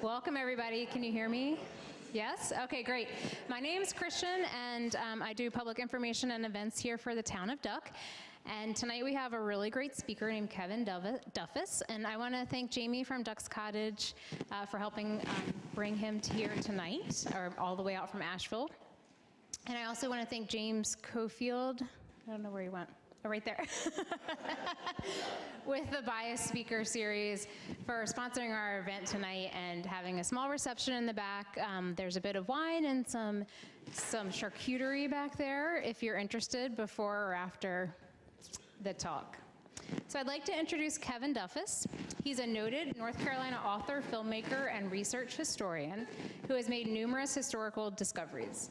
Welcome, everybody. Can you hear me? Yes? Okay, great. My name's Christian, and I do public information and events here for the town of Duck. And tonight we have a really great speaker named Kevin Duffus, and I want to thank Jamie from Duck's Cottage for helping bring him here tonight, or all the way out from Asheville. And I also want to thank James Cofield. I don't know where he went. Oh, right there. With the Bias Speaker Series for sponsoring our event tonight and having a small reception in the back. There's a bit of wine and some charcuterie back there if you're interested before or after the talk. So I'd like to introduce Kevin Duffus. He's a noted North Carolina author, filmmaker, and research historian who has made numerous historical discoveries.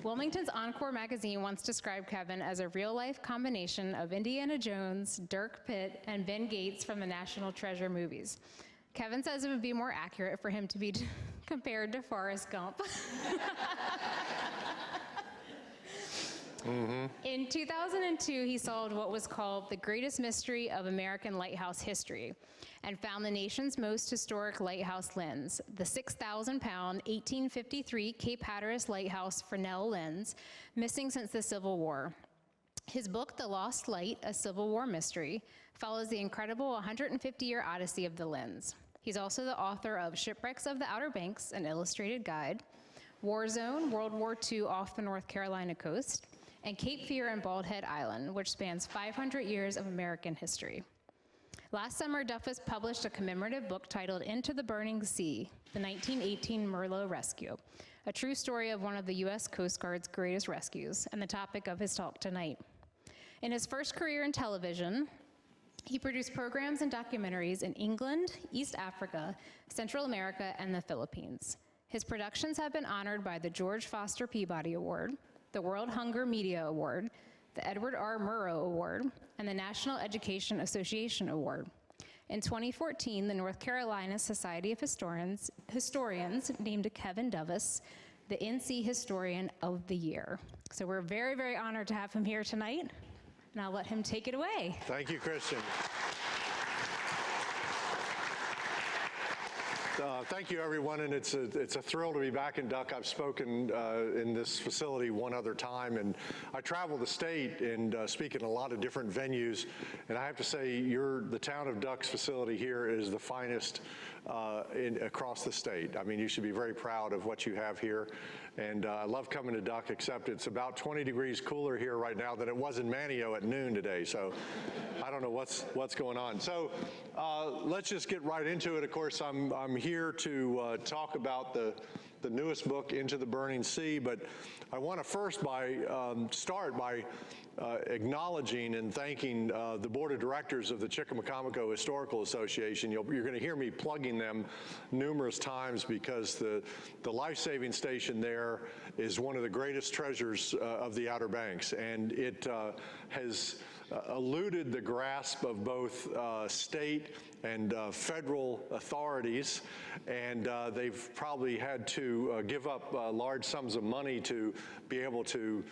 Wilmington's Encore magazine once described Kevin as a real-life combination of Indiana Jones, Dirk Pitt, and Ben Gates from the National Treasure movies. Kevin says it would be more accurate for him to be compared to Forrest Gump. In 2002, he solved what was called the greatest mystery of American lighthouse history and found the nation's most historic lighthouse lens, the 6,000-pound 1853 Cape Hatteras Lighthouse Fresnel lens, missing since the Civil War. His book, The Lost Light, A Civil War Mystery, follows the incredible 150-year odyssey of the lens. He's also the author of Shipwrecks of the Outer Banks, an illustrated guide, War Zone, World War II off the North Carolina coast, and Cape Fear and Bald Head Island, which spans 500 years of American history. Last summer, Duffus published a commemorative book titled Into the Burning Sea, the 1918 Merlot Rescue, a true story of one of the U.S. Coast Guard's greatest rescues, and the topic of his talk tonight. In his first career in television, he produced programs and documentaries in England, East Africa, Central America, and the Philippines. His productions have been honored by the George Foster Peabody Award, the World Hunger Media Award, the Edward R. Murrow Award, and the National Education Association Award. In 2014, the North Carolina Society of Historians named Kevin Duffus the NC Historian of the Year. So we're very, very honored to have him here tonight, and I'll let him take it away. Thank you, Christian. Thank you, everyone, and it's a thrill to be back in Duck. I've spoken in this facility one other time, and I travel the state and speak in a lot of different venues, and I have to say the town of Duck's facility here is the finest across the state. I mean, you should be very proud of what you have here, and I love coming to Duck, except it's about 20 degrees cooler here right now than it was in Manteo at noon today, so I don't know what's going on. So let's just get right into it. Of course, I'm here to talk about the newest book, Into the Burning Sea, but I want to first start by acknowledging and thanking the board of directors of the Chickamaucomico Historical Association. You're going to hear me plugging them numerous times because the life-saving station there is one of the greatest treasures of the Outer Banks, and it has eluded the grasp of both state and federal authorities, and they've probably had to give up large sums of money to be able to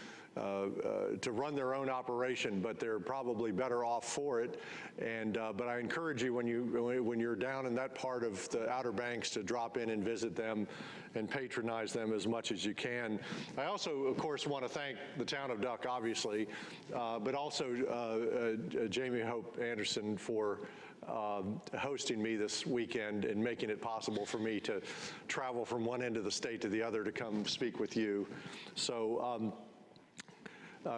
run their own operation, but they're probably better off for it. And but I encourage you when you're down in that part of the Outer Banks to drop in and visit them and patronize them as much as you can. I also, of course, want to thank the town of Duck, obviously, but also Jamie Hope Anderson for hosting me this weekend and making it possible for me to travel from one end of the state to the other to come speak with you. So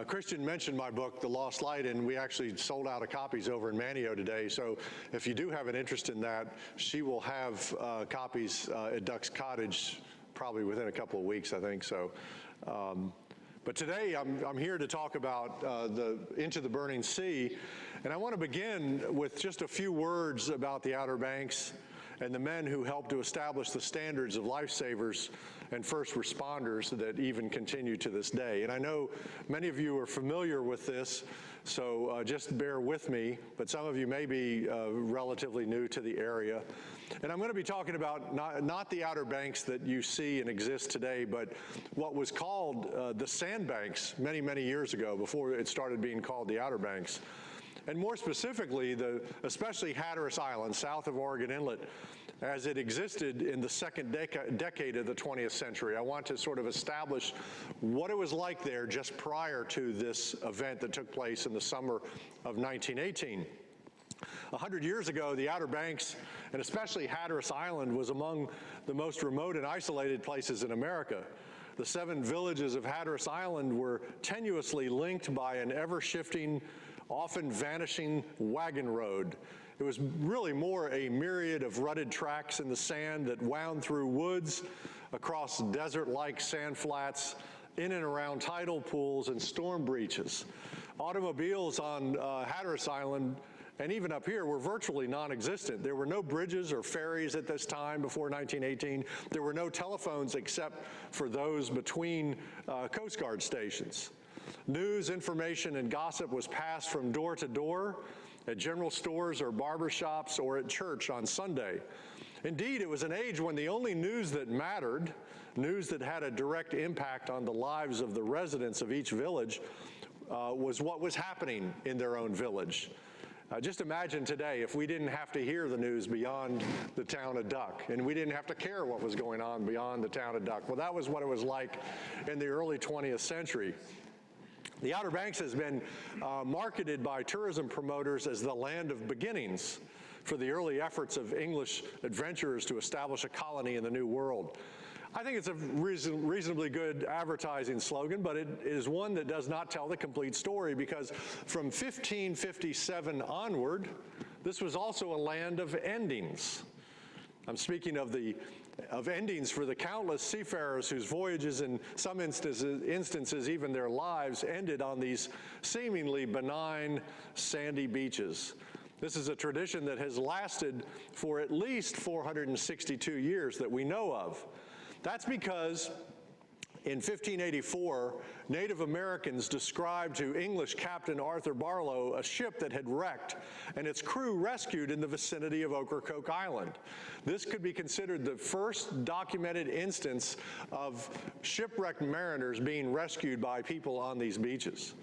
Christian mentioned my book, The Lost Light, and we actually sold out of copies over in Manteo today. So if you do have an interest in that, she will have copies at Duck's Cottage probably within a couple of weeks, I think. So, but today I'm here to talk about Into the Burning Sea, and I want to begin with just a few words about the Outer Banks and the men who helped to establish the standards of lifesavers and first responders that even continue to this day. And I know many of you are familiar with this, so just bear with me, but some of you may be relatively new to the area. And I'm going to be talking about not the Outer Banks that you see and exist today, but what was called the Sandbanks many, many years ago, before it started being called the Outer Banks. And more specifically, especially Hatteras Island, south of Oregon Inlet, as it existed in the second decade of the 20th century. I want to sort of establish what it was like there just prior to this event that took place in the summer of 1918. 100 years ago, the Outer Banks, and especially Hatteras Island, was among the most remote and isolated places in America. The 7 villages of Hatteras Island were tenuously linked by an ever-shifting, often vanishing wagon road. It was really more a myriad of rutted tracks in the sand that wound through woods, across desert-like sand flats, in and around tidal pools and storm breaches. Automobiles on Hatteras Island, and even up here, were virtually non-existent. There were no bridges or ferries at this time before 1918. There were no telephones except for those between Coast Guard stations. News, information, and gossip was passed from door to door, at general stores or barber shops, or at church on Sunday. Indeed, it was an age when the only news that mattered, news that had a direct impact on the lives of the residents of each village, was what was happening in their own village. Just imagine today if we didn't have to hear the news beyond the town of Duck, and we didn't have to care what was going on beyond the town of Duck. Well, that was what it was like in the early 20th century. The Outer Banks has been marketed by tourism promoters as the land of beginnings for the early efforts of English adventurers to establish a colony in the New World. I think it's a reasonably good advertising slogan, but it is one that does not tell the complete story, because from 1557 onward, this was also a land of endings. I'm speaking of endings for the countless seafarers whose voyages, in some instances even their lives, ended on these seemingly benign sandy beaches. This is a tradition that has lasted for at least 462 years that we know of. That's because in 1584, Native Americans described to English Captain Arthur Barlow a ship that had wrecked and its crew rescued in the vicinity of Ocracoke Island. This could be considered the first documented instance of shipwrecked mariners being rescued by people on these beaches.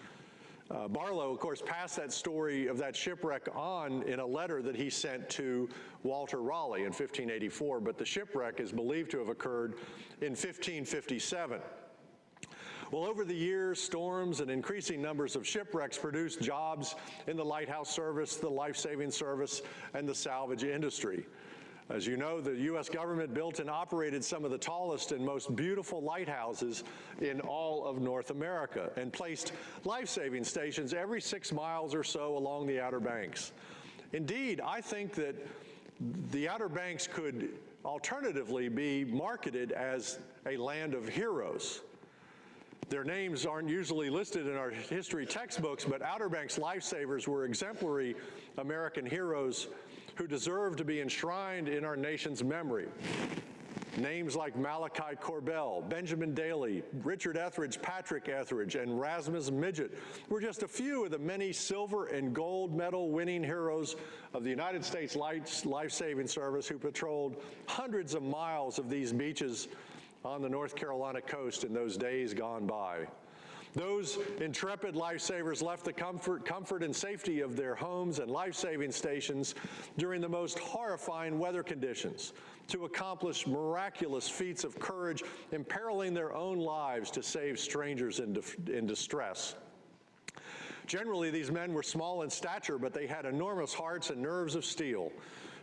Barlow, of course, passed that story of that shipwreck on in a letter that he sent to Walter Raleigh in 1584, but the shipwreck is believed to have occurred in 1557. Well, over the years, storms and increasing numbers of shipwrecks produced jobs in the lighthouse service, the life-saving service, and the salvage industry. As you know, the U.S. government built and operated some of the tallest and most beautiful lighthouses in all of North America, and placed life-saving stations every 6 miles or so along the Outer Banks. Indeed, I think that the Outer Banks could alternatively be marketed as a land of heroes. Their names aren't usually listed in our history textbooks, but Outer Banks lifesavers were exemplary American heroes who deserve to be enshrined in our nation's memory. Names like Malachi Corbell, Benjamin Daly, Richard Etheridge, Patrick Etheridge, and Rasmus Midget were just a few of the many silver and gold medal winning heroes of the United States Life-Saving Service who patrolled hundreds of miles of these beaches on the North Carolina coast in those days gone by. Those intrepid lifesavers left the comfort and safety of their homes and life-saving stations during the most horrifying weather conditions to accomplish miraculous feats of courage, imperiling their own lives to save strangers in distress. Generally, these men were small in stature, but they had enormous hearts and nerves of steel.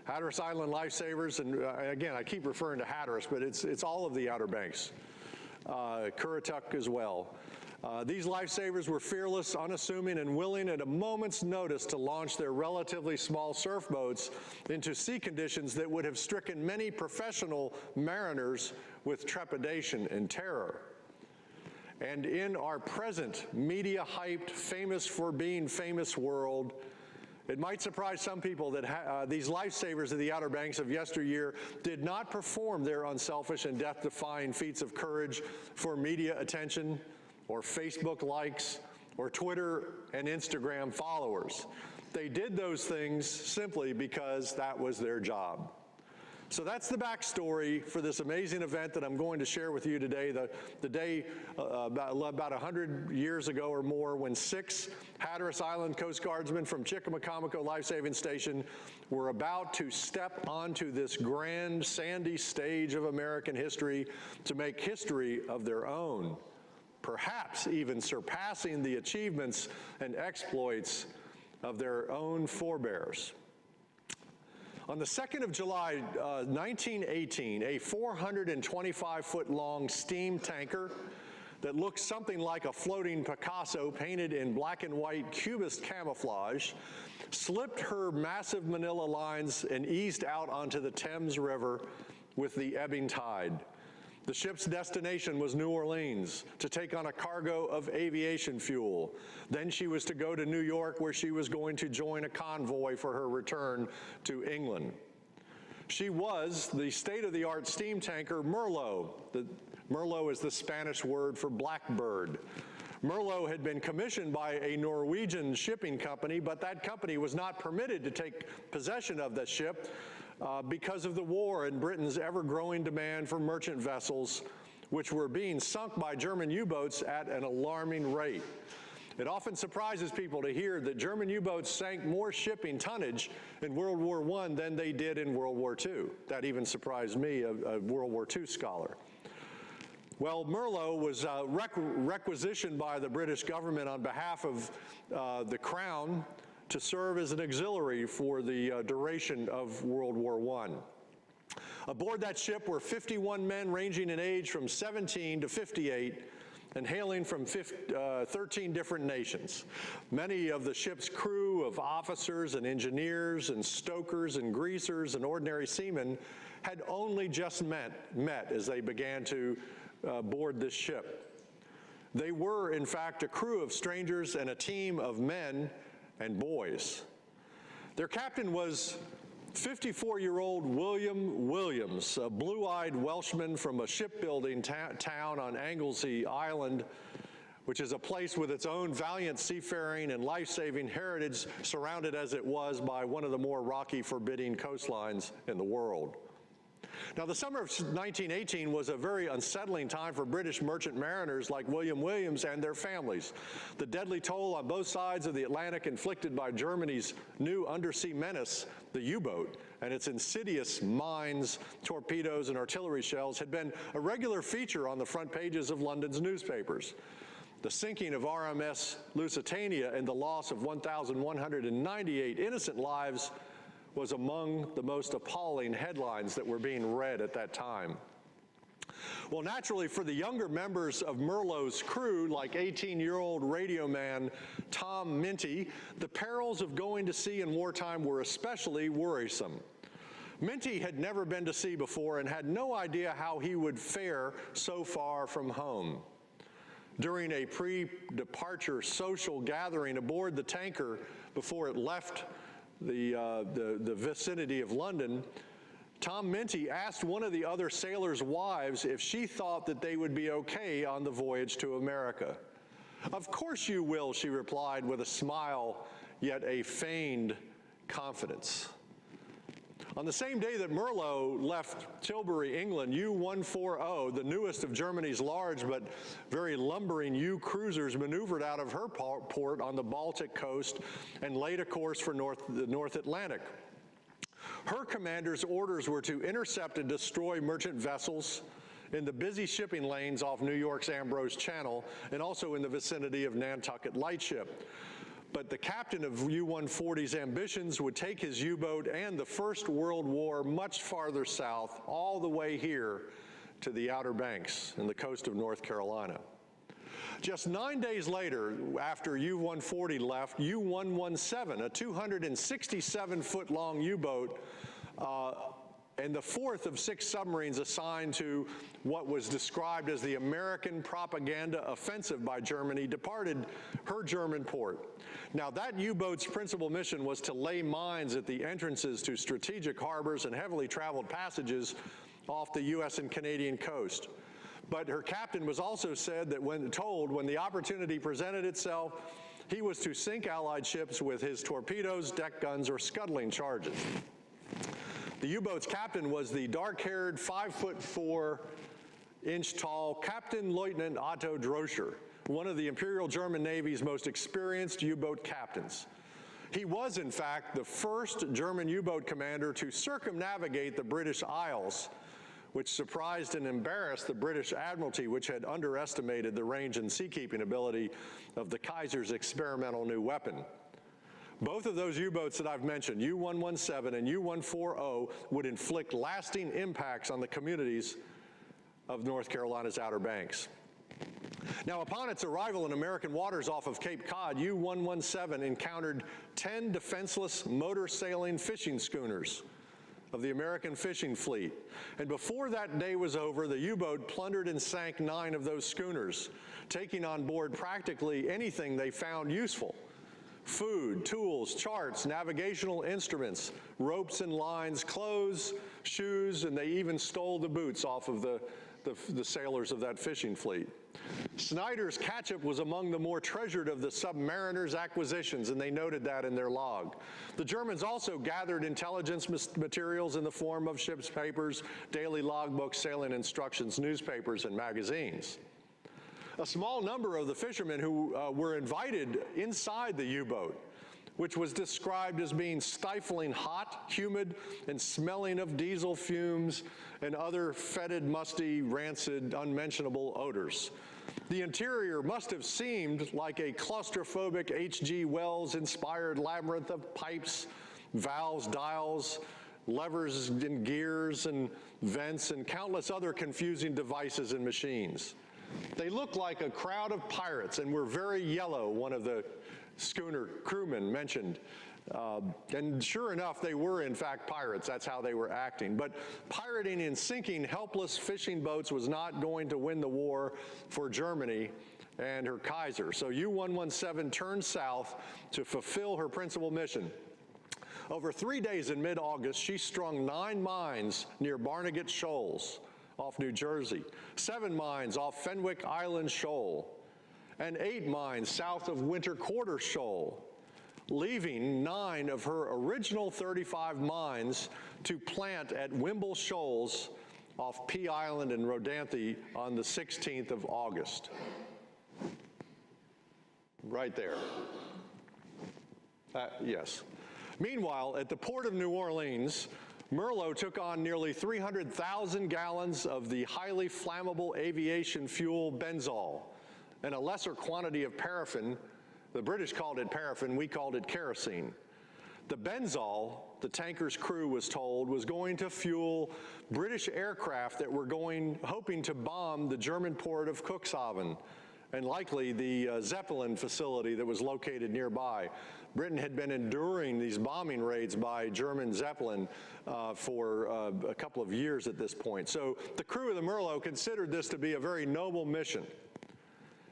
Hatteras Island lifesavers, and again, I keep referring to Hatteras, but it's all of the Outer Banks, Currituck as well. These lifesavers were fearless, unassuming, and willing at a moment's notice to launch their relatively small surf boats into sea conditions that would have stricken many professional mariners with trepidation and terror. And in our present media-hyped, famous for being famous world, it might surprise some people that these lifesavers of the Outer Banks of yesteryear did not perform their unselfish and death-defying feats of courage for media attention, or Facebook likes, or Twitter and Instagram followers. They did those things simply because that was their job. So that's the backstory for this amazing event that I'm going to share with you today, the day about 100 years ago or more when 6 Hatteras Island Coast Guardsmen from Chickamaucomico Life-Saving Station were about to step onto this grand sandy stage of American history to make history of their own, perhaps even surpassing the achievements and exploits of their own forebears. On the 2nd of July, 1918, a 425-foot-long steam tanker that looked something like a floating Picasso painted in black and white cubist camouflage slipped her massive manila lines and eased out onto the Thames River with the ebbing tide. The ship's destination was New Orleans to take on a cargo of aviation fuel. Then she was to go to New York, where she was going to join a convoy for her return to England. She was the state-of-the-art steam tanker Merlot. Merlot is the Spanish word for blackbird. Merlot had been commissioned by a Norwegian shipping company, but that company was not permitted to take possession of the ship because of the war and Britain's ever-growing demand for merchant vessels, which were being sunk by German U-boats at an alarming rate. It often surprises people to hear that German U-boats sank more shipping tonnage in World War I than they did in World War II. That even surprised me, a World War II scholar. Well, Merlot was requisitioned by the British government on behalf of the Crown to serve as an auxiliary for the duration of World War I. Aboard that ship were 51 men ranging in age from 17 to 58 and hailing from 13 different nations. Many of the ship's crew of officers and engineers and stokers and greasers and ordinary seamen had only just met as they began to board this ship. They were, in fact, a crew of strangers and a team of men and boys. Their captain was 54-year-old William Williams, a blue-eyed Welshman from a shipbuilding town on Anglesey Island, which is a place with its own valiant seafaring and life-saving heritage, surrounded as it was by one of the more rocky, forbidding coastlines in the world. Now, the summer of 1918 was a very unsettling time for British merchant mariners like William Williams and their families. The deadly toll on both sides of the Atlantic inflicted by Germany's new undersea menace, the U-boat, and its insidious mines, torpedoes, and artillery shells had been a regular feature on the front pages of London's newspapers. The sinking of RMS Lusitania and the loss of 1,198 innocent lives was among the most appalling headlines that were being read at that time. Well, naturally, for the younger members of Merlot's crew, like 18-year-old radio man Tom Minty, the perils of going to sea in wartime were especially worrisome. Minty had never been to sea before and had no idea how he would fare so far from home. During a pre-departure social gathering aboard the tanker before it left the vicinity of London, Tom Minty asked one of the other sailors' wives if she thought that they would be okay on the voyage to America. "Of course you will," she replied with a smile, yet a feigned confidence. On the same day that Merlot left Tilbury, England, U-140, the newest of Germany's large but very lumbering U-cruisers, maneuvered out of her port on the Baltic coast and laid a course for the North Atlantic. Her commander's orders were to intercept and destroy merchant vessels in the busy shipping lanes off New York's Ambrose Channel and also in the vicinity of Nantucket Lightship. But the captain of U-140's ambitions would take his U-boat and the First World War much farther south, all the way here to the Outer Banks and the coast of North Carolina. Just 9 days later, after U-140 left, U-117, a 267-foot-long U-boat, and the fourth of 6 submarines assigned to what was described as the American propaganda offensive by Germany, departed her German port. Now, that U-boat's principal mission was to lay mines at the entrances to strategic harbors and heavily traveled passages off the U.S. and Canadian coast. But her captain was also said that when the opportunity presented itself, he was to sink Allied ships with his torpedoes, deck guns, or scuttling charges. The U-boat's captain was the dark-haired, 5'4" tall Captain Lieutenant Otto Droscher, one of the Imperial German Navy's most experienced U-boat captains. He was, in fact, the first German U-boat commander to circumnavigate the British Isles, which surprised and embarrassed the British Admiralty, which had underestimated the range and seakeeping ability of the Kaiser's experimental new weapon. Both of those U-boats that I've mentioned, U-117 and U-140, would inflict lasting impacts on the communities of North Carolina's Outer Banks. Now, upon its arrival in American waters off of Cape Cod, U-117 encountered 10 defenseless motor sailing fishing schooners of the American fishing fleet. And before that day was over, the U-boat plundered and sank 9 of those schooners, taking on board practically anything they found useful: food, tools, charts, navigational instruments, ropes and lines, clothes, shoes, and they even stole the boots off of the sailors of that fishing fleet. Snyder's Ketchup was among the more treasured of the submariners' acquisitions, and they noted that in their log. The Germans also gathered intelligence materials in the form of ship's papers, daily logbooks, sailing instructions, newspapers, and magazines. A small number of the fishermen who were invited inside the U-boat, which was described as being stifling hot, humid, and smelling of diesel fumes and other fetid, musty, rancid, unmentionable odors. The interior must have seemed like a claustrophobic H.G. Wells-inspired labyrinth of pipes, valves, dials, levers and gears and vents, and countless other confusing devices and machines. They looked like a crowd of pirates and were very yellow, one of the schooner crewmen mentioned. And sure enough, they were in fact pirates. That's how they were acting. But pirating and sinking helpless fishing boats was not going to win the war for Germany and her Kaiser. So U-117 turned south to fulfill her principal mission. Over 3 days in mid-August, she strung 9 mines near Barnegat Shoals off New Jersey, 7 mines off Fenwick Island Shoal, and 8 mines south of Winter Quarter Shoal, leaving 9 of her original 35 mines to plant at Wimble Shoals off Pea Island and Rodanthe on the 16th of August. Right there. Yes. Meanwhile, at the port of New Orleans, Merlot took on nearly 300,000 gallons of the highly flammable aviation fuel benzol and a lesser quantity of paraffin. The British called it paraffin, we called it kerosene. The benzol, the tanker's crew was told, was going to fuel British aircraft that were hoping to bomb the German port of Cuxhaven and likely the Zeppelin facility that was located nearby. Britain had been enduring these bombing raids by German Zeppelin for a couple of years at this point. So the crew of the Merlot considered this to be a very noble mission.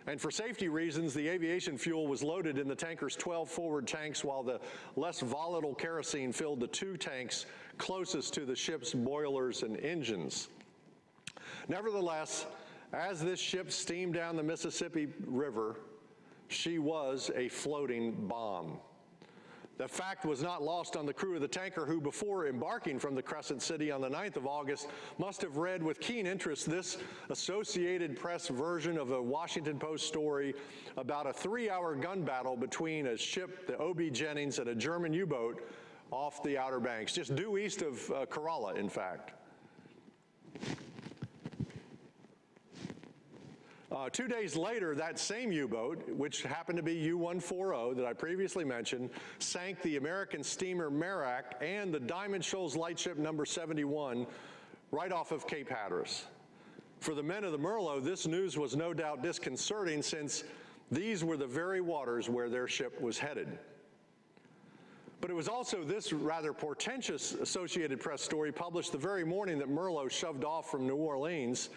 And for safety reasons, the aviation fuel was loaded in the tanker's 12 forward tanks, while the less volatile kerosene filled the 2 tanks closest to the ship's boilers and engines. Nevertheless, as this ship steamed down the Mississippi River, she was a floating bomb. The fact was not lost on the crew of the tanker, who, before embarking from the Crescent City on the 9th of August, must have read with keen interest this Associated Press version of a Washington Post story about a 3-hour gun battle between a ship, the O.B. Jennings, and a German U-boat off the Outer Banks, just due east of Corolla, in fact. 2 days later, that same U-boat, which happened to be U-140 that I previously mentioned, sank the American steamer Merak and the Diamond Shoals lightship number 71 right off of Cape Hatteras. For the men of the Merlot, this news was no doubt disconcerting, since these were the very waters where their ship was headed. But it was also this rather portentous Associated Press story, published the very morning that Merlot shoved off from New Orleans,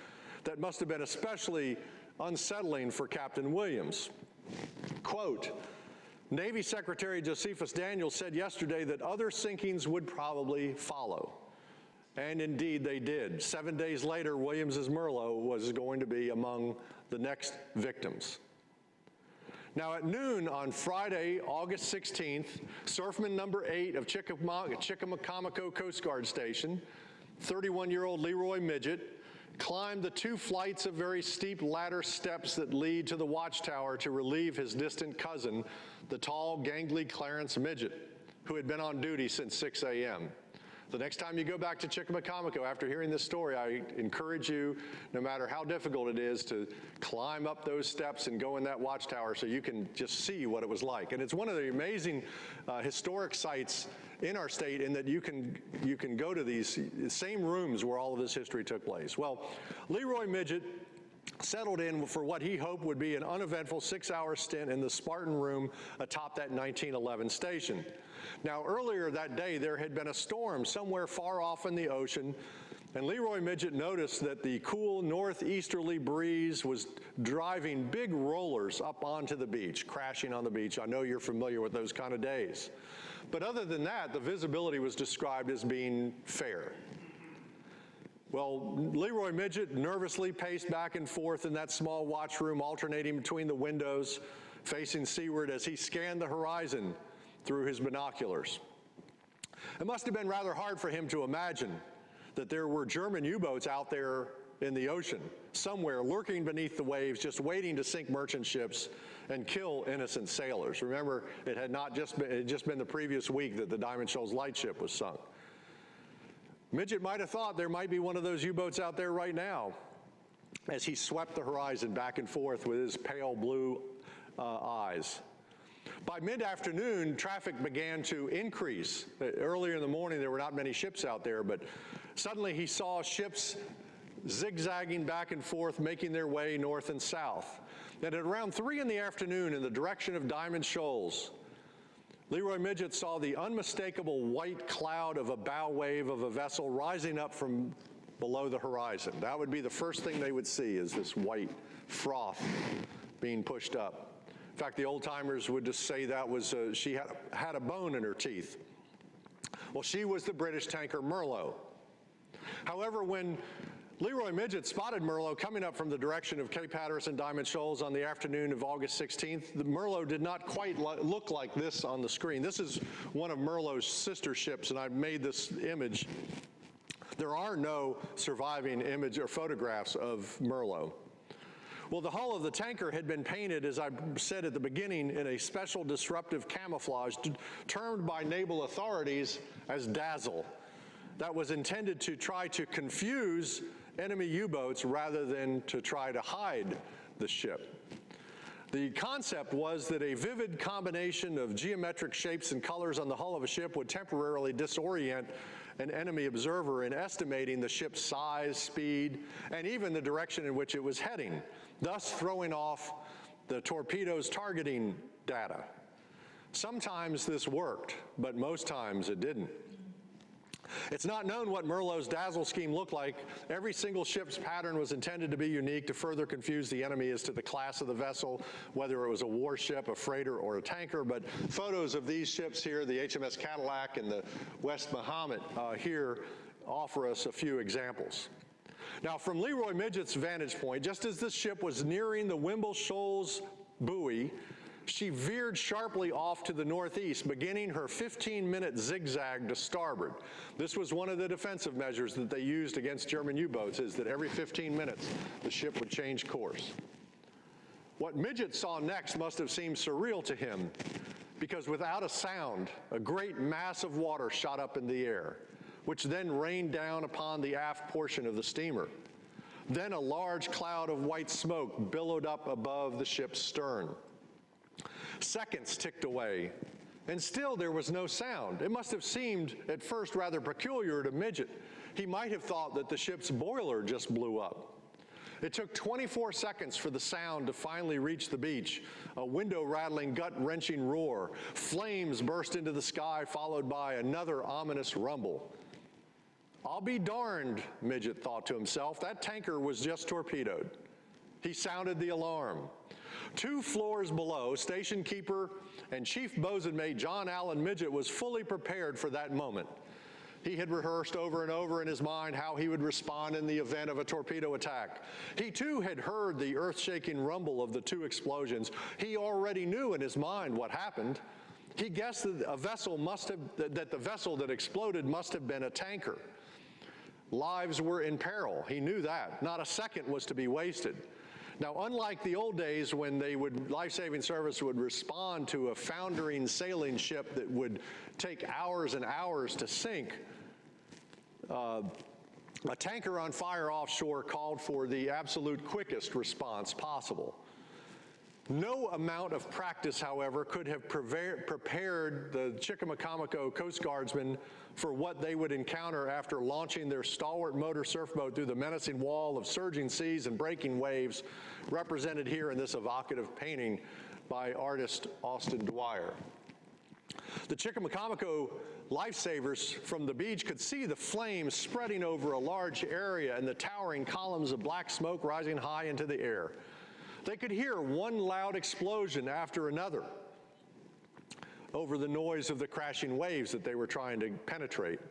that must have been especially unsettling for Captain Williams. Quote, Navy Secretary Josephus Daniels said yesterday that other sinkings would probably follow. And indeed they did. 7 days later, Williams's Merlot was going to be among the next victims. Now at noon on Friday, August 16th, surfman number 8 of Chickamauga Coast Guard Station, 31-year-old Leroy Midget, climbed the 2 flights of very steep ladder steps that lead to the watchtower to relieve his distant cousin, the tall, gangly Clarence Midget, who had been on duty since 6 a.m. The next time you go back to Chickamauga after hearing this story, I encourage you, no matter how difficult it is, to climb up those steps and go in that watchtower so you can just see what it was like. And it's one of the amazing historic sites in our state in that you can go to these same rooms where all of this history took place. Well, Leroy Midget settled in for what he hoped would be an uneventful 6-hour stint in the Spartan room atop that 1911 station. Now, earlier that day, there had been a storm somewhere far off in the ocean, and Leroy Midget noticed that the cool northeasterly breeze was driving big rollers up onto the beach, crashing on the beach. I know you're familiar with those kind of days. But other than that, the visibility was described as being fair. Well, Leroy Midget nervously paced back and forth in that small watch room, alternating between the windows, facing seaward as he scanned the horizon through his binoculars. It must have been rather hard for him to imagine that there were German U-boats out there in the ocean, somewhere lurking beneath the waves, just waiting to sink merchant ships and kill innocent sailors. Remember, it had just been the previous week that the Diamond Shoals lightship was sunk. Midget might have thought there might be one of those U-boats out there right now as he swept the horizon back and forth with his pale blue eyes. By mid-afternoon, traffic began to increase. Earlier in the morning, there were not many ships out there, but suddenly he saw ships zigzagging back and forth, making their way north and south. And at around 3 in the afternoon, in the direction of Diamond Shoals, Leroy Midget saw the unmistakable white cloud of a bow wave of a vessel rising up from below the horizon. That would be the first thing they would see, is this white froth being pushed up. In fact, the old-timers would just say that was, she had a bone in her teeth. Well, she was the British tanker Merlot. However, when Leroy Midget spotted Merlot coming up from the direction of Cape Hatteras and Diamond Shoals on the afternoon of August 16th, the Merlot did not quite look like this on the screen. This is one of Merlot's sister ships, and I've made this image. There are no surviving image or photographs of Merlot. Well, the hull of the tanker had been painted, as I said at the beginning, in a special disruptive camouflage termed by naval authorities as dazzle. That was intended to try to confuse enemy U-boats rather than to try to hide the ship. The concept was that a vivid combination of geometric shapes and colors on the hull of a ship would temporarily disorient an enemy observer in estimating the ship's size, speed, and even the direction in which it was heading, thus throwing off the torpedo's targeting data. Sometimes this worked, but most times it didn't. It's not known what Merlot's dazzle scheme looked like. Every single ship's pattern was intended to be unique to further confuse the enemy as to the class of the vessel, whether it was a warship, a freighter, or a tanker. But photos of these ships here, the HMS Cadillac and the West Mahomet here, offer us a few examples. Now, from Leroy Midget's vantage point, just as this ship was nearing the Wimble Shoals buoy, she veered sharply off to the northeast, beginning her 15-minute zigzag to starboard. This was one of the defensive measures that they used against German U-boats, is that every 15 minutes the ship would change course. What Midget saw next must have seemed surreal to him, because without a sound, a great mass of water shot up in the air, which then rained down upon the aft portion of the steamer. Then a large cloud of white smoke billowed up above the ship's stern. Seconds ticked away, and still there was no sound. It must have seemed at first rather peculiar to Midget. He might have thought that the ship's boiler just blew up. It took 24 seconds for the sound to finally reach the beach, a window-rattling, gut-wrenching roar. Flames burst into the sky, followed by another ominous rumble. I'll be darned, Midget thought to himself. That tanker was just torpedoed. He sounded the alarm. 2 floors below, station keeper and chief bosun mate John Allen Midget was fully prepared for that moment. He had rehearsed over and over in his mind how he would respond in the event of a torpedo attack. He too had heard the earth-shaking rumble of the two explosions. He already knew in his mind what happened. He guessed that the vessel that exploded must have been a tanker. Lives were in peril. He knew that. Not a second was to be wasted. Now, unlike the old days when life-saving service would respond to a foundering sailing ship that would take hours and hours to sink, a tanker on fire offshore called for the absolute quickest response possible. No amount of practice, however, could have prepared the Chickamauga Coast Guardsmen for what they would encounter after launching their stalwart motor surfboat through the menacing wall of surging seas and breaking waves, represented here in this evocative painting by artist Austin Dwyer. The Chickamauga lifesavers from the beach could see the flames spreading over a large area and the towering columns of black smoke rising high into the air. They could hear one loud explosion after another over the noise of the crashing waves that they were trying to penetrate.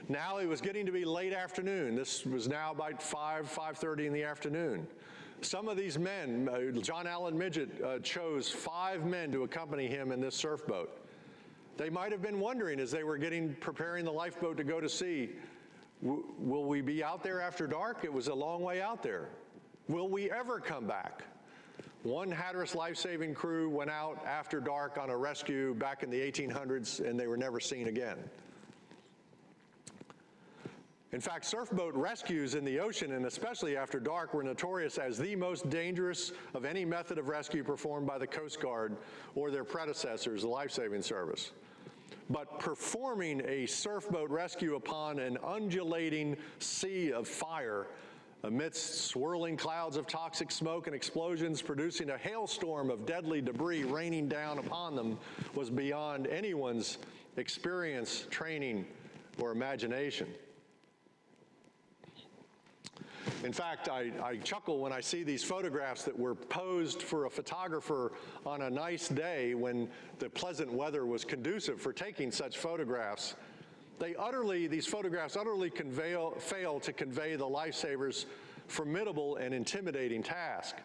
Now it was getting to be late afternoon. This was now about 5:30 in the afternoon. Some of these men, John Allen Midget chose 5 men to accompany him in this surfboat. They might have been wondering as they were preparing the lifeboat to go to sea, will we be out there after dark? It was a long way out there. Will we ever come back? One Hatteras life-saving crew went out after dark on a rescue back in the 1800s, and they were never seen again. In fact, surfboat rescues in the ocean, and especially after dark, were notorious as the most dangerous of any method of rescue performed by the Coast Guard or their predecessors, the Life-Saving Service. But performing a surfboat rescue upon an undulating sea of fire amidst swirling clouds of toxic smoke and explosions producing a hailstorm of deadly debris raining down upon them was beyond anyone's experience, training, or imagination. In fact, I chuckle when I see these photographs that were posed for a photographer on a nice day when the pleasant weather was conducive for taking such photographs. These photographs utterly fail to convey the lifesavers' formidable and intimidating task.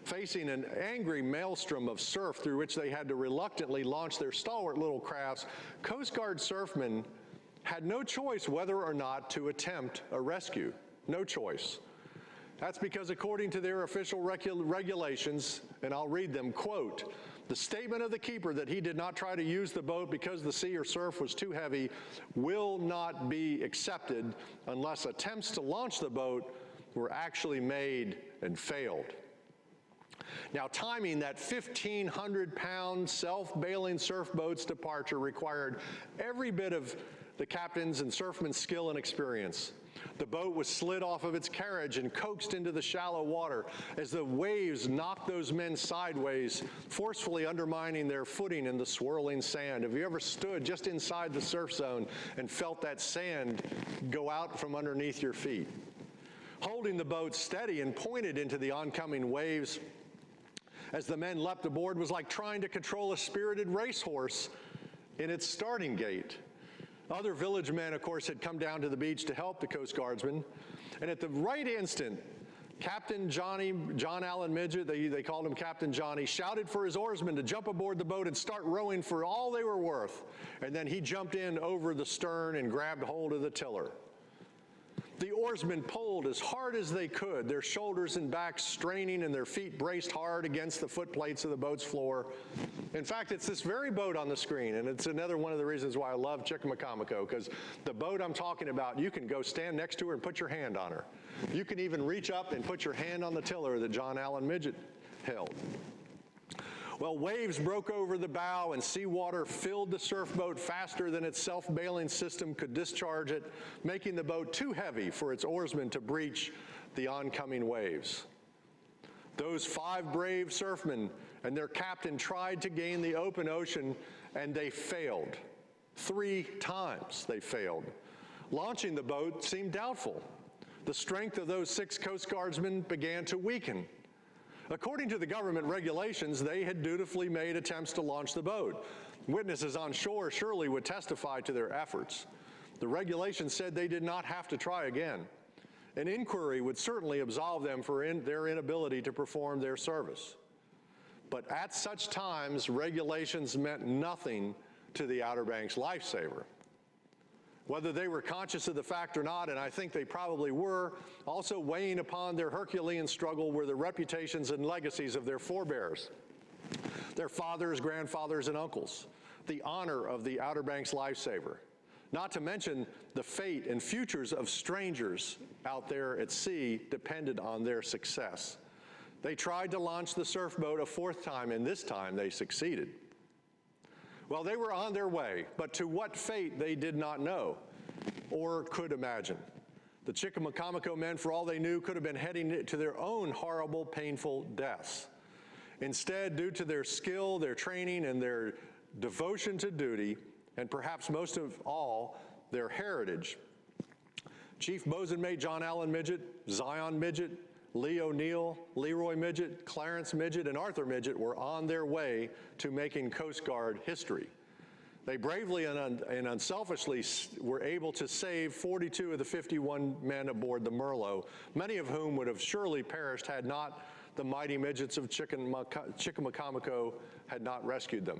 Facing an angry maelstrom of surf through which they had to reluctantly launch their stalwart little crafts, Coast Guard surfmen had no choice whether or not to attempt a rescue. No choice. That's because according to their official regulations, and I'll read them, quote, "The statement of the keeper that he did not try to use the boat because the sea or surf was too heavy will not be accepted unless attempts to launch the boat were actually made and failed." Now, timing that 1,500-pound self-bailing surfboat's departure required every bit of the captain's and surfman's skill and experience. The boat was slid off of its carriage and coaxed into the shallow water as the waves knocked those men sideways, forcefully undermining their footing in the swirling sand. Have you ever stood just inside the surf zone and felt that sand go out from underneath your feet? Holding the boat steady and pointed into the oncoming waves as the men leapt aboard was like trying to control a spirited racehorse in its starting gate. Other village men, of course, had come down to the beach to help the Coast Guardsmen, and at the right instant, Captain John Allen Midget, they called him Captain Johnny, shouted for his oarsmen to jump aboard the boat and start rowing for all they were worth, and then he jumped in over the stern and grabbed hold of the tiller. The oarsmen pulled as hard as they could, their shoulders and backs straining and their feet braced hard against the footplates of the boat's floor. In fact, it's this very boat on the screen, and it's another one of the reasons why I love Chickamauga, because the boat I'm talking about, you can go stand next to her and put your hand on her. You can even reach up and put your hand on the tiller that John Allen Midget held. Well, waves broke over the bow and seawater filled the surfboat faster than its self-bailing system could discharge it, making the boat too heavy for its oarsmen to breach the oncoming waves. Those 5 brave surfmen and their captain tried to gain the open ocean, and they failed. 3 times they failed. Launching the boat seemed doubtful. The strength of those 6 Coast Guardsmen began to weaken. According to the government regulations, they had dutifully made attempts to launch the boat. Witnesses on shore surely would testify to their efforts. The regulations said they did not have to try again. An inquiry would certainly absolve them for their inability to perform their service. But at such times, regulations meant nothing to the Outer Banks lifesaver. Whether they were conscious of the fact or not, and I think they probably were, also weighing upon their Herculean struggle were the reputations and legacies of their forebears, their fathers, grandfathers, and uncles, the honor of the Outer Banks lifesaver, not to mention the fate and futures of strangers out there at sea depended on their success. They tried to launch the surf boat a fourth time, and this time they succeeded. Well, they were on their way, but to what fate they did not know or could imagine. The Chickamauga men, for all they knew, could have been heading to their own horrible, painful deaths. Instead, due to their skill, their training, and their devotion to duty, and perhaps most of all, their heritage, Chief Bosun Mate John Allen Midget, Zion Midget, Lee O'Neill, Leroy Midget, Clarence Midget, and Arthur Midget were on their way to making Coast Guard history. They bravely and unselfishly were able to save 42 of the 51 men aboard the Merlot, many of whom would have surely perished had not the mighty midgets of Chickamauga had not rescued them.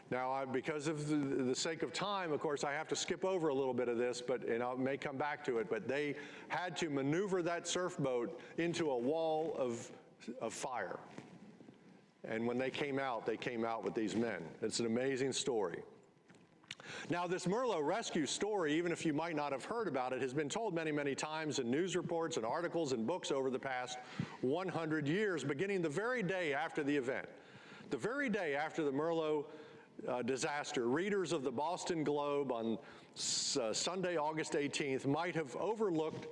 Now, because of the sake of time, of course, I have to skip over a little bit of this, and I may come back to it, but they had to maneuver that surf boat into a wall of fire. And when they came out with these men. It's an amazing story. Now, this Merlot rescue story, even if you might not have heard about it, has been told many, many times in news reports and articles and books over the past 100 years, beginning the very day after the event. The very day after the Merlot disaster, readers of the Boston Globe on Sunday, August 18th might have overlooked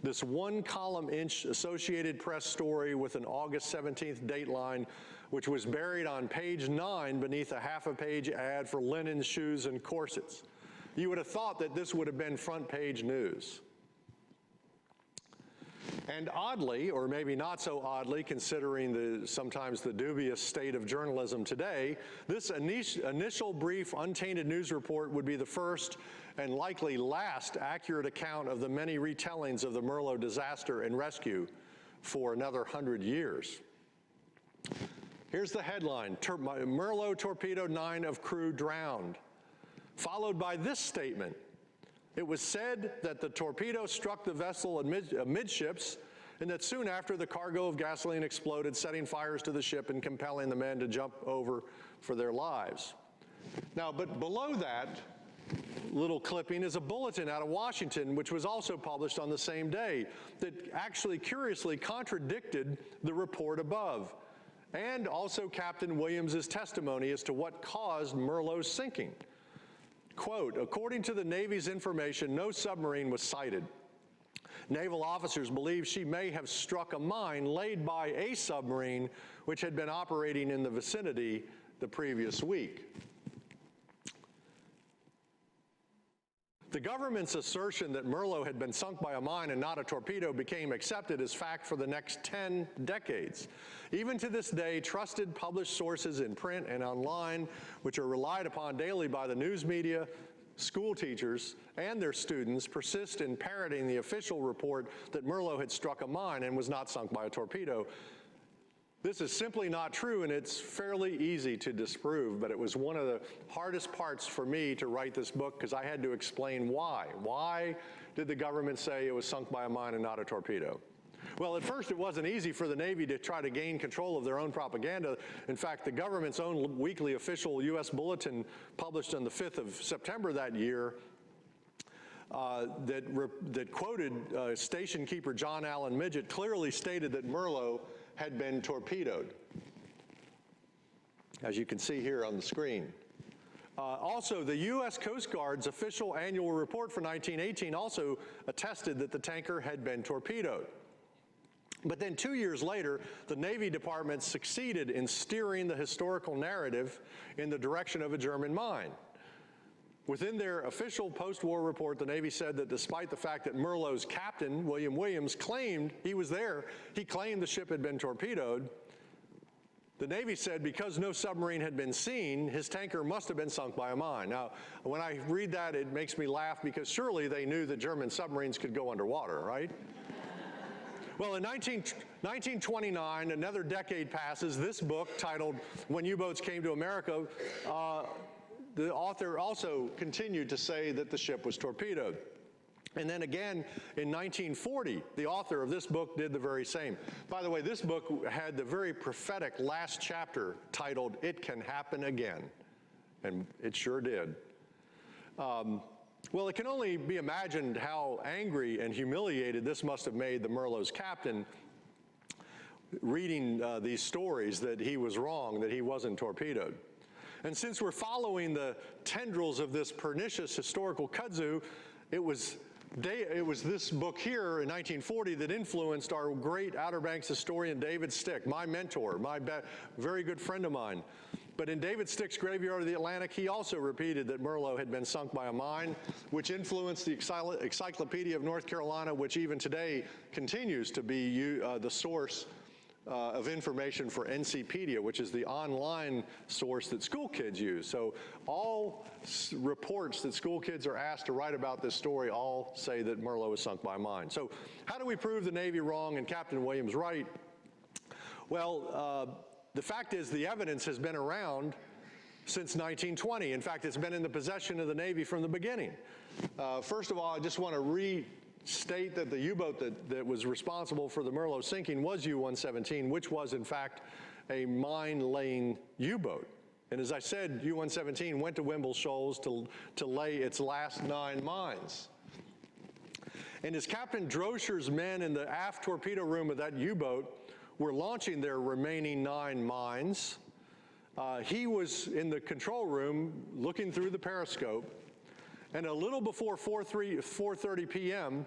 this one-column-inch Associated Press story with an August 17th dateline, which was buried on page 9 beneath a half-a-page ad for linens, shoes, and corsets. You would have thought that this would have been front-page news. And oddly, or maybe not so oddly, considering sometimes the dubious state of journalism today, this initial brief, untainted news report would be the first and likely last accurate account of the many retellings of the Merlot disaster and rescue for another 100 years. Here's the headline: Merlot torpedoed 9 of crew drowned, followed by this statement: it was said that the torpedo struck the vessel amidships, and that soon after the cargo of gasoline exploded, setting fires to the ship and compelling the men to jump over for their lives. Now, but below that little clipping is a bulletin out of Washington, which was also published on the same day, that actually curiously contradicted the report above, and also Captain Williams's testimony as to what caused Merlot's sinking. Quote, according to the Navy's information, no submarine was sighted. Naval officers believe she may have struck a mine laid by a submarine which had been operating in the vicinity the previous week. The government's assertion that Merlot had been sunk by a mine and not a torpedo became accepted as fact for the next 10 decades. Even to this day, trusted published sources in print and online, which are relied upon daily by the news media, school teachers, and their students, persist in parroting the official report that Merlot had struck a mine and was not sunk by a torpedo. This is simply not true, and it's fairly easy to disprove, but it was one of the hardest parts for me to write this book because I had to explain why. Why did the government say it was sunk by a mine and not a torpedo? Well, at first it wasn't easy for the Navy to try to gain control of their own propaganda. In fact, the government's own weekly official U.S. bulletin published on the 5th of September that year that quoted station keeper John Allen Midget clearly stated that Merlot had been torpedoed, as you can see here on the screen. Also, the U.S. Coast Guard's official annual report for 1918 also attested that the tanker had been torpedoed. But then 2 years later, the Navy Department succeeded in steering the historical narrative in the direction of a German mine. Within their official post-war report, the Navy said that despite the fact that Merlot's captain, William Williams, claimed he was there, he claimed the ship had been torpedoed, The Navy said because no submarine had been seen, his tanker must have been sunk by a mine. Now, when I read that, it makes me laugh because surely they knew that German submarines could go underwater, right? Well, in 1929, another decade passes. This book, titled When U-Boats Came to America, the author also continued to say that the ship was torpedoed. And then again, in 1940, the author of this book did the very same. By the way, this book had the very prophetic last chapter titled, It Can Happen Again. And it sure did. Well, it can only be imagined how angry and humiliated this must have made the Merlot's captain reading these stories that he was wrong, that he wasn't torpedoed. And since we're following the tendrils of this pernicious historical kudzu, it was this book here in 1940 that influenced our great Outer Banks historian David Stick, my mentor, my very good friend of mine. But in David Stick's Graveyard of the Atlantic, he also repeated that Merlot had been sunk by a mine, which influenced the Encyclopedia of North Carolina, which even today continues to be the source of information for NCpedia, which is the online source that school kids use. So all reports that school kids are asked to write about this story all say that Merlot was sunk by a mine. So how do we prove the Navy wrong and Captain Williams right? Well, the fact is the evidence has been around since 1920. In fact, it's been in the possession of the Navy from the beginning. First of all, I just want to restate that the U-boat that was responsible for the Merlot sinking was U-117, which was in fact a mine-laying U-boat. And as I said, U-117 went to Wimble Shoals to lay its last 9 mines. And as Captain Droscher's men in the aft torpedo room of that U-boat were launching their remaining 9 mines, he was in the control room looking through the periscope, and a little before 4:30 p.m.,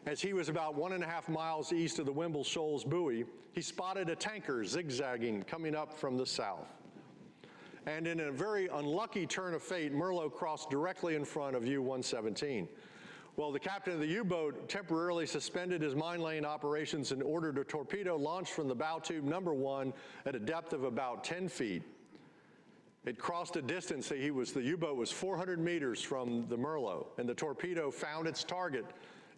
as he was about 1.5 miles east of the Wimble Shoals buoy, he spotted a tanker zigzagging coming up from the south. And in a very unlucky turn of fate, Merlot crossed directly in front of U-117. Well, the captain of the U-boat temporarily suspended his mine-laying operations and ordered a torpedo launched from the bow tube number 1 at a depth of about 10 feet. It crossed a distance that the U-boat was 400 meters from the Merlot, and the torpedo found its target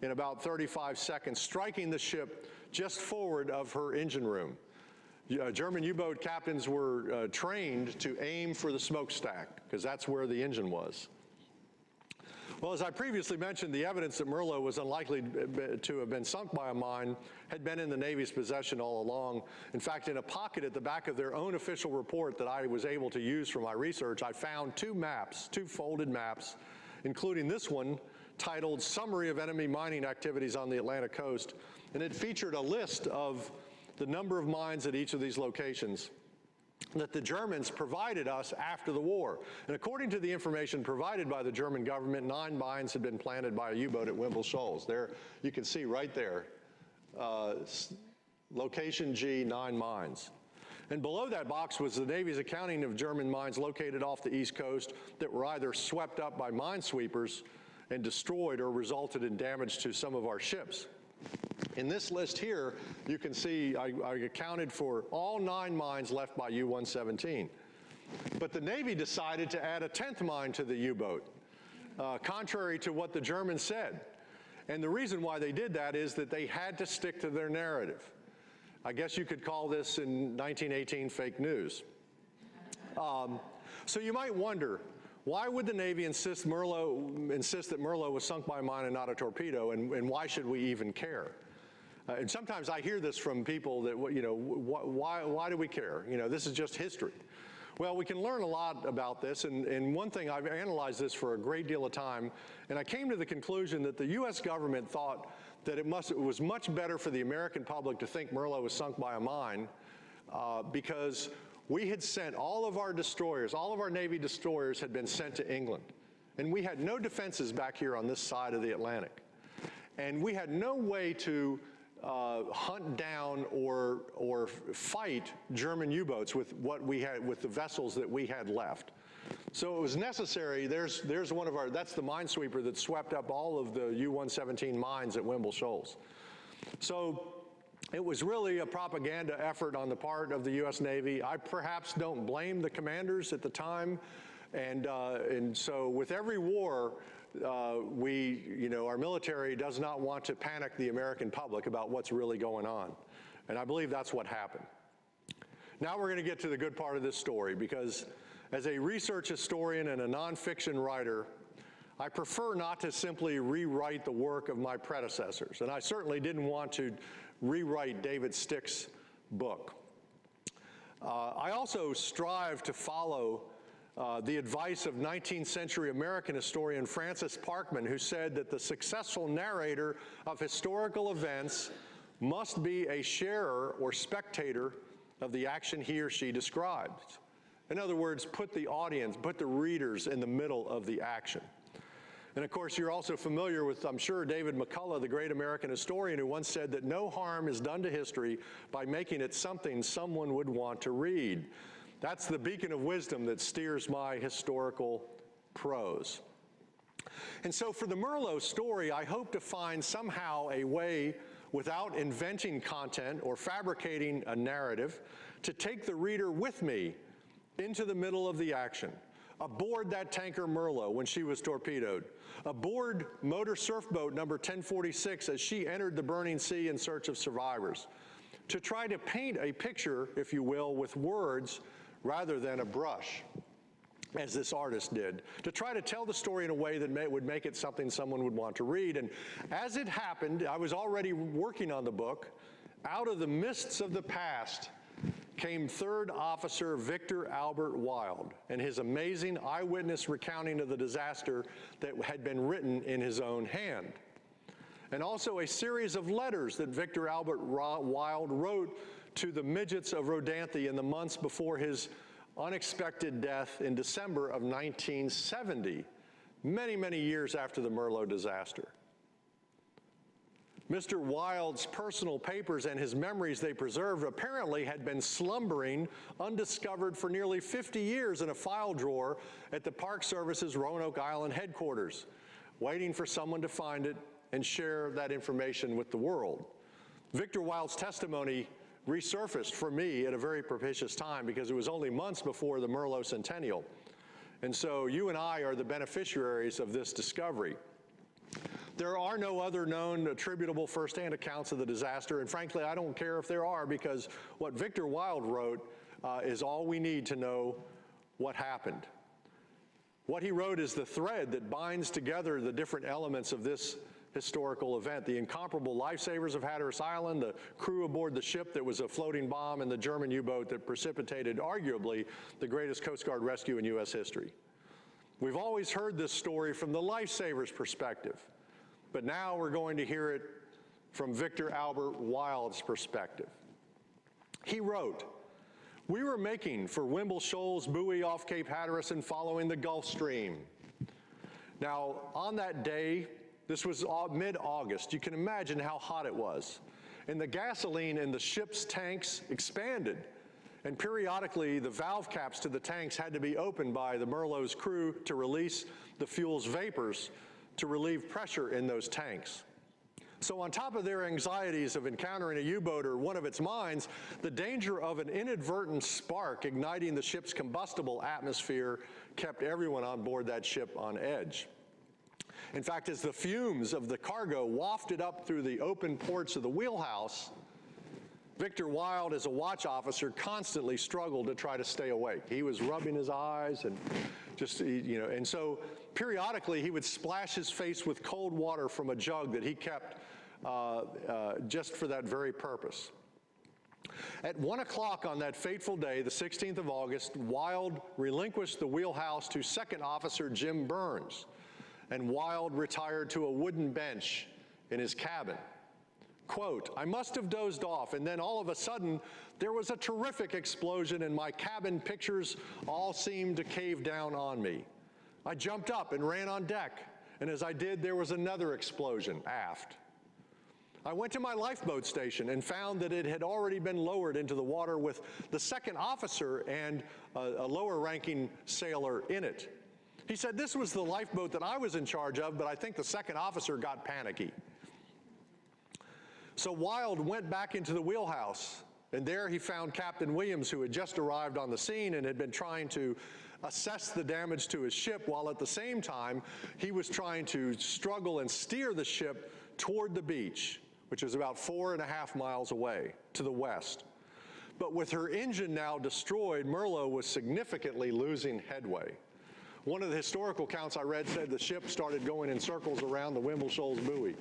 in about 35 seconds, striking the ship just forward of her engine room. German U-boat captains were trained to aim for the smokestack, because that's where the engine was. Well, as I previously mentioned, the evidence that Merlot was unlikely to have been sunk by a mine had been in the Navy's possession all along. In fact, in a pocket at the back of their own official report that I was able to use for my research, I found 2 maps, 2 folded maps, including this one titled Summary of Enemy Mining Activities on the Atlantic Coast, and it featured a list of the number of mines at each of these locations that the Germans provided us after the war. And according to the information provided by the German government, 9 mines had been planted by a U-boat at Wimble Shoals. There, you can see right there, location G, 9 mines. And below that box was the Navy's accounting of German mines located off the East Coast that were either swept up by minesweepers and destroyed or resulted in damage to some of our ships. In this list here, you can see I accounted for all 9 mines left by U-117. But the Navy decided to add a 10th mine to the U-boat, contrary to what the Germans said. And the reason why they did that is that they had to stick to their narrative. I guess you could call this in 1918 fake news. So you might wonder, why would the Navy insist that Merlot was sunk by a mine and not a torpedo, and why should we even care? And sometimes I hear this from people that, why do we care? This is just history. Well, we can learn a lot about this, and one thing, I've analyzed this for a great deal of time, and I came to the conclusion that the U.S. government thought that it was much better for the American public to think Merlot was sunk by a mine because we had sent all of our destroyers, all of our Navy destroyers had been sent to England. And we had no defenses back here on this side of the Atlantic. And we had no way to hunt down or fight German U-boats with what we had, with the vessels that we had left. So it was necessary, there's one of that's the minesweeper that swept up all of the U-117 mines at Wimble Shoals. So It was really a propaganda effort on the part of the U.S. Navy. I perhaps don't blame the commanders at the time. And so with every war, our military does not want to panic the American public about what's really going on. And I believe that's what happened. Now we're going to get to the good part of this story, because as a research historian and a nonfiction writer, I prefer not to simply rewrite the work of my predecessors. And I certainly didn't want to rewrite David Stick's book. I also strive to follow the advice of 19th century American historian Francis Parkman, who said that the successful narrator of historical events must be a sharer or spectator of the action he or she describes. In other words, put the audience, put the readers in the middle of the action. And of course, you're also familiar with, I'm sure, David McCullough, the great American historian, who once said that no harm is done to history by making it something someone would want to read. That's the beacon of wisdom that steers my historical prose. And so for the Merlot story, I hope to find somehow a way, without inventing content or fabricating a narrative, to take the reader with me into the middle of the action, aboard that tanker Merlot when she was torpedoed, aboard motor surfboat number 1046 as she entered the burning sea in search of survivors, to try to paint a picture, if you will, with words rather than a brush, as this artist did, to try to tell the story in a way that would make it something someone would want to read. And as it happened, I was already working on the book. Out of the mists of the past came Third Officer Victor Albert Wilde and his amazing eyewitness recounting of the disaster that had been written in his own hand. And also a series of letters that Victor Albert Wilde wrote to the midgets of Rodanthe in the months before his unexpected death in December of 1970, many, many years after the Merlot disaster. Mr. Wilde's personal papers and his memories they preserved apparently had been slumbering undiscovered for nearly 50 years in a file drawer at the Park Service's Roanoke Island headquarters, waiting for someone to find it and share that information with the world. Victor Wilde's testimony resurfaced for me at a very propitious time because it was only months before the Merlot centennial. And so you and I are the beneficiaries of this discovery. There are no other known attributable firsthand accounts of the disaster, and frankly, I don't care if there are, because what Victor Wilde wrote is all we need to know what happened. What he wrote is the thread that binds together the different elements of this historical event: the incomparable lifesavers of Hatteras Island, the crew aboard the ship that was a floating bomb, and the German U-boat that precipitated arguably the greatest Coast Guard rescue in U.S. history. We've always heard this story from the lifesavers' perspective, but now we're going to hear it from Victor Albert Wilde's perspective. He wrote, "We were making for Wimble Shoals buoy off Cape Hatteras and following the Gulf Stream." Now, on that day, this was mid-August, you can imagine how hot it was. And the gasoline in the ship's tanks expanded. And periodically, the valve caps to the tanks had to be opened by the Merlot's crew to release the fuel's vapors to relieve pressure in those tanks. So on top of their anxieties of encountering a U-boat or one of its mines, the danger of an inadvertent spark igniting the ship's combustible atmosphere kept everyone on board that ship on edge. In fact, as the fumes of the cargo wafted up through the open ports of the wheelhouse, Victor Wilde, as a watch officer, constantly struggled to try to stay awake. He was rubbing his eyes and just, and so periodically he would splash his face with cold water from a jug that he kept just for that very purpose. At 1 o'clock on that fateful day, the 16th of August, Wilde relinquished the wheelhouse to Second Officer Jim Burns, and Wilde retired to a wooden bench in his cabin. Quote, "I must have dozed off, and then all of a sudden, there was a terrific explosion and my cabin pictures all seemed to cave down on me. I jumped up and ran on deck, and as I did, there was another explosion aft. I went to my lifeboat station and found that it had already been lowered into the water with the second officer and a lower-ranking sailor in it. He said this was the lifeboat that I was in charge of, but I think the second officer got panicky." So Wild went back into the wheelhouse, and there he found Captain Williams, who had just arrived on the scene and had been trying to assess the damage to his ship, while at the same time he was trying to struggle and steer the ship toward the beach, which is about 4.5 miles away to the west. But with her engine now destroyed, Merlo was significantly losing headway. One of the historical accounts I read said the ship started going in circles around the Wimble Shoals buoy.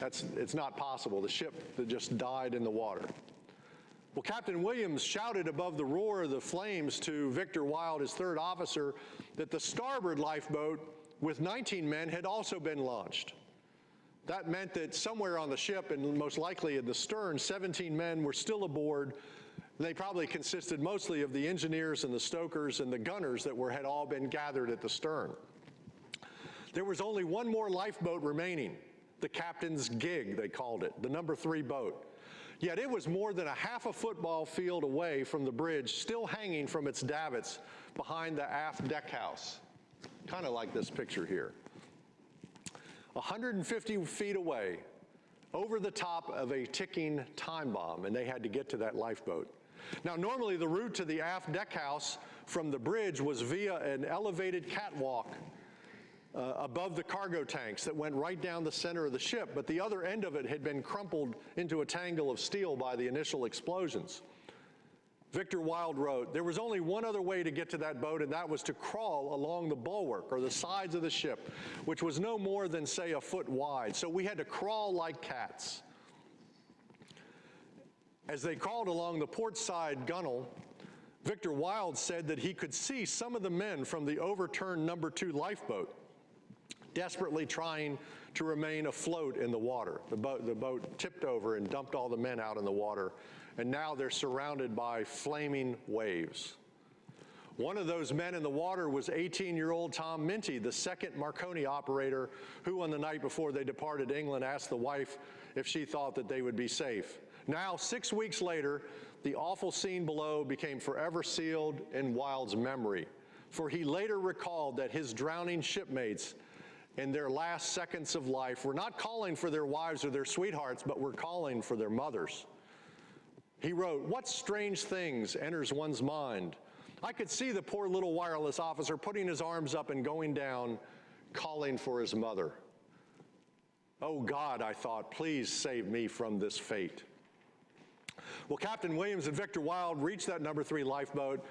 It's not possible. The ship that just died in the water. Well, Captain Williams shouted above the roar of the flames to Victor Wild, his third officer, that the starboard lifeboat with 19 men had also been launched. That meant that somewhere on the ship, and most likely in the stern, 17 men were still aboard. They probably consisted mostly of the engineers and the stokers and the gunners that had all been gathered at the stern. There was only one more lifeboat remaining, the captain's gig, they called it, the number 3 boat. Yet it was more than a half a football field away from the bridge, still hanging from its davits behind the aft deck house, kind of like this picture here. 150 feet away, over the top of a ticking time bomb, and they had to get to that lifeboat. Now, normally the route to the aft deck house from the bridge was via an elevated catwalk above the cargo tanks that went right down the center of the ship, but the other end of it had been crumpled into a tangle of steel by the initial explosions. Victor Wild wrote, "There was only one other way to get to that boat, and that was to crawl along the bulwark or the sides of the ship, which was no more than, say, a foot wide. So we had to crawl like cats." As they crawled along the port side gunwale, Victor Wild said that he could see some of the men from the overturned number 2 lifeboat desperately trying to remain afloat in the water. The boat tipped over and dumped all the men out in the water, and now they're surrounded by flaming waves. One of those men in the water was 18-year-old Tom Minty, the second Marconi operator, who on the night before they departed England asked the wife if she thought that they would be safe. Now, 6 weeks later, the awful scene below became forever sealed in Wild's memory, for he later recalled that his drowning shipmates in their last seconds of life were not calling for their wives or their sweethearts, but were calling for their mothers. He wrote, "What strange things enters one's mind? I could see the poor little wireless officer putting his arms up and going down, calling for his mother. Oh God, I thought, please save me from this fate." Well, Captain Williams and Victor Wild reached that number 3 lifeboat,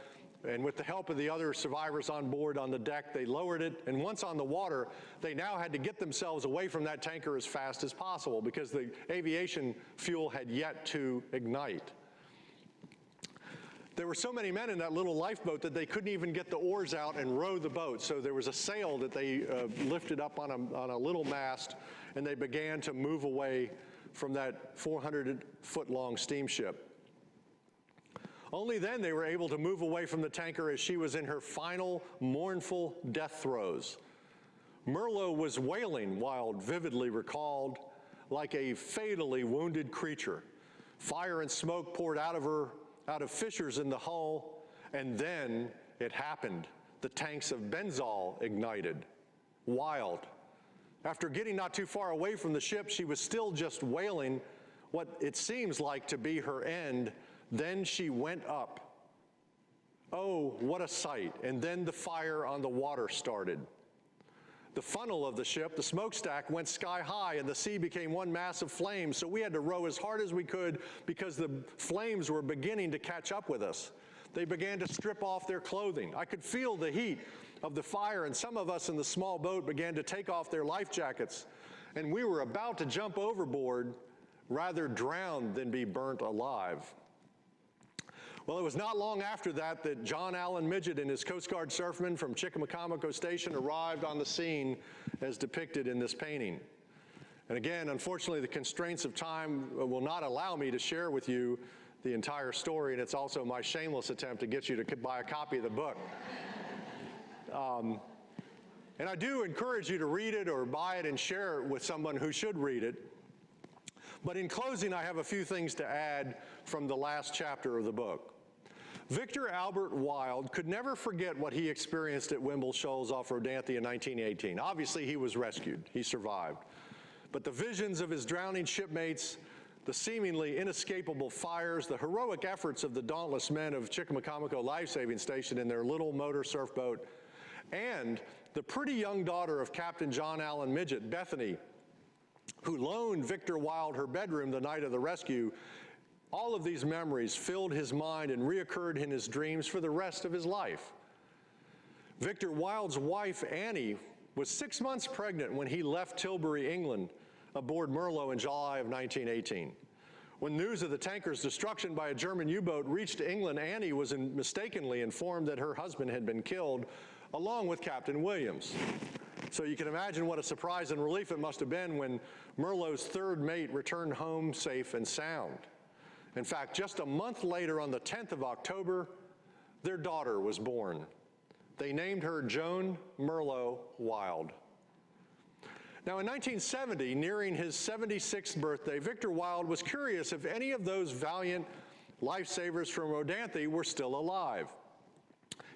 and with the help of the other survivors on board on the deck, they lowered it, and once on the water, they now had to get themselves away from that tanker as fast as possible because the aviation fuel had yet to ignite. There were so many men in that little lifeboat that they couldn't even get the oars out and row the boat, so there was a sail that they lifted up on a little mast, and they began to move away from that 400-foot-long steamship. Only then they were able to move away from the tanker as she was in her final mournful death throes. Merlo was wailing, Wild vividly recalled, like a fatally wounded creature. Fire and smoke poured out of her, out of fissures in the hull, and then it happened. The tanks of benzol ignited. Wild. After getting not too far away from the ship, she was still just wailing what it seems like to be her end. Then she went up. Oh, what a sight. And then the fire on the water started. The funnel of the ship, the smokestack, went sky high, and the sea became one mass of flames, so we had to row as hard as we could because the flames were beginning to catch up with us. They began to strip off their clothing. I could feel the heat of the fire, and some of us in the small boat began to take off their life jackets, and we were about to jump overboard, rather drowned than be burnt alive. Well, it was not long after that that John Allen Midget and his Coast Guard surfmen from Chickamaucomico Station arrived on the scene as depicted in this painting. And again, unfortunately, the constraints of time will not allow me to share with you the entire story, and it's also my shameless attempt to get you to buy a copy of the book. And I do encourage you to read it or buy it and share it with someone who should read it. But in closing, I have a few things to add from the last chapter of the book. Victor Albert Wild could never forget what he experienced at Wimble Shoals off Rodanthe in 1918. Obviously, he was rescued. He survived. But the visions of his drowning shipmates, the seemingly inescapable fires, the heroic efforts of the dauntless men of Chickamauga Life Saving Station in their little motor surf boat, and the pretty young daughter of Captain John Allen Midget, Bethany, who loaned Victor Wilde her bedroom the night of the rescue, all of these memories filled his mind and reoccurred in his dreams for the rest of his life. Victor Wilde's wife, Annie, was 6 months pregnant when he left Tilbury, England, aboard Merlo in July of 1918. When news of the tanker's destruction by a German U-boat reached England, Annie was mistakenly informed that her husband had been killed, along with Captain Williams. So you can imagine what a surprise and relief it must have been when Merlo's third mate returned home safe and sound. In fact, just a month later, on the 10th of October, their daughter was born. They named her Joan Merlo Wilde. Now, in 1970, nearing his 76th birthday, Victor Wilde was curious if any of those valiant lifesavers from Rodanthe were still alive.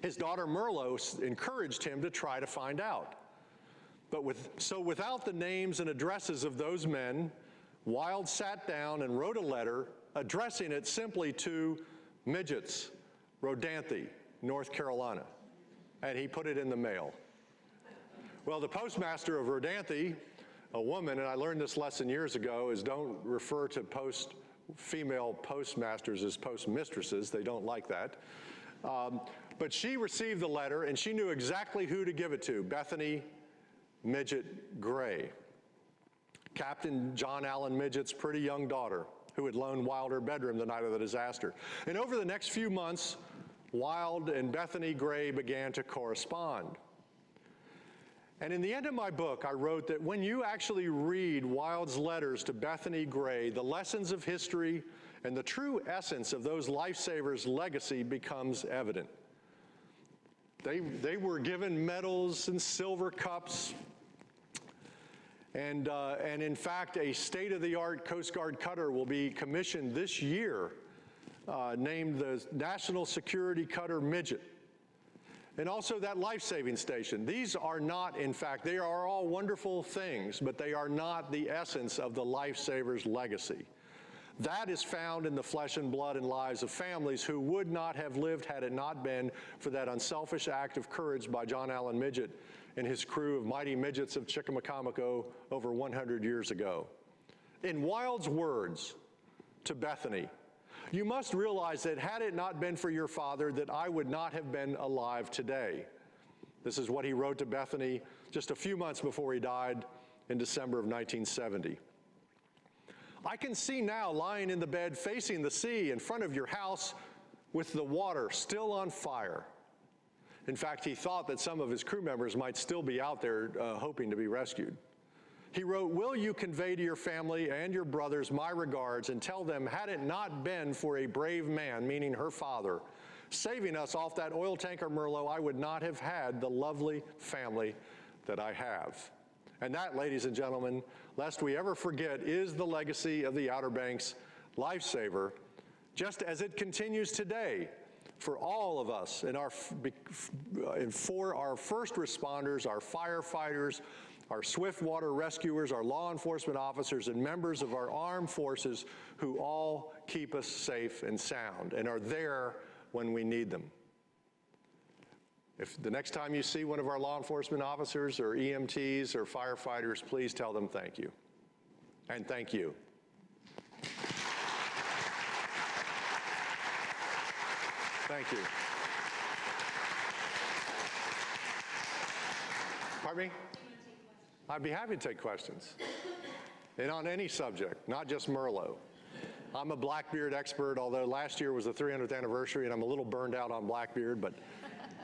His daughter Merlo encouraged him to try to find out. But without the names and addresses of those men, Wilde sat down and wrote a letter addressing it simply to Midgets, Rodanthe, North Carolina, and he put it in the mail. Well, the postmaster of Rodanthe, a woman, and I learned this lesson years ago, is don't refer to female postmasters as postmistresses. They don't like that. But she received the letter, and she knew exactly who to give it to, Bethany Midget Gray, Captain John Allen Midget's pretty young daughter, who had loaned Wilde her bedroom the night of the disaster. And over the next few months, Wilde and Bethany Gray began to correspond. And in the end of my book, I wrote that when you actually read Wilde's letters to Bethany Gray, the lessons of history and the true essence of those lifesavers' legacy becomes evident. They were given medals and silver cups, and in fact, a state-of-the-art Coast Guard cutter will be commissioned this year, named the National Security Cutter Midget. And also that life-saving station. These are not, in fact, they are all wonderful things, but they are not the essence of the lifesavers' legacy. That is found in the flesh and blood and lives of families who would not have lived had it not been for that unselfish act of courage by John Allen Midget and his crew of mighty midgets of Chickamauga over 100 years ago. In Wilde's words to Bethany, "You must realize that had it not been for your father, that I would not have been alive today." This is what he wrote to Bethany just a few months before he died in December of 1970. "I can see now lying in the bed facing the sea in front of your house with the water still on fire." In fact, he thought that some of his crew members might still be out there hoping to be rescued. He wrote, "Will you convey to your family and your brothers my regards and tell them, had it not been for a brave man," meaning her father, "saving us off that oil tanker Merlo, I would not have had the lovely family that I have." And that, ladies and gentlemen, lest we ever forget, is the legacy of the Outer Banks lifesaver, just as it continues today for all of us and for our first responders, our firefighters, our swift water rescuers, our law enforcement officers, and members of our armed forces who all keep us safe and sound and are there when we need them. If the next time you see one of our law enforcement officers or EMTs or firefighters, please tell them thank you. And thank you. Thank you. Pardon me? I'd be happy to take questions. And on any subject, not just Merlo. I'm a Blackbeard expert, although last year was the 300th anniversary and I'm a little burned out on Blackbeard, but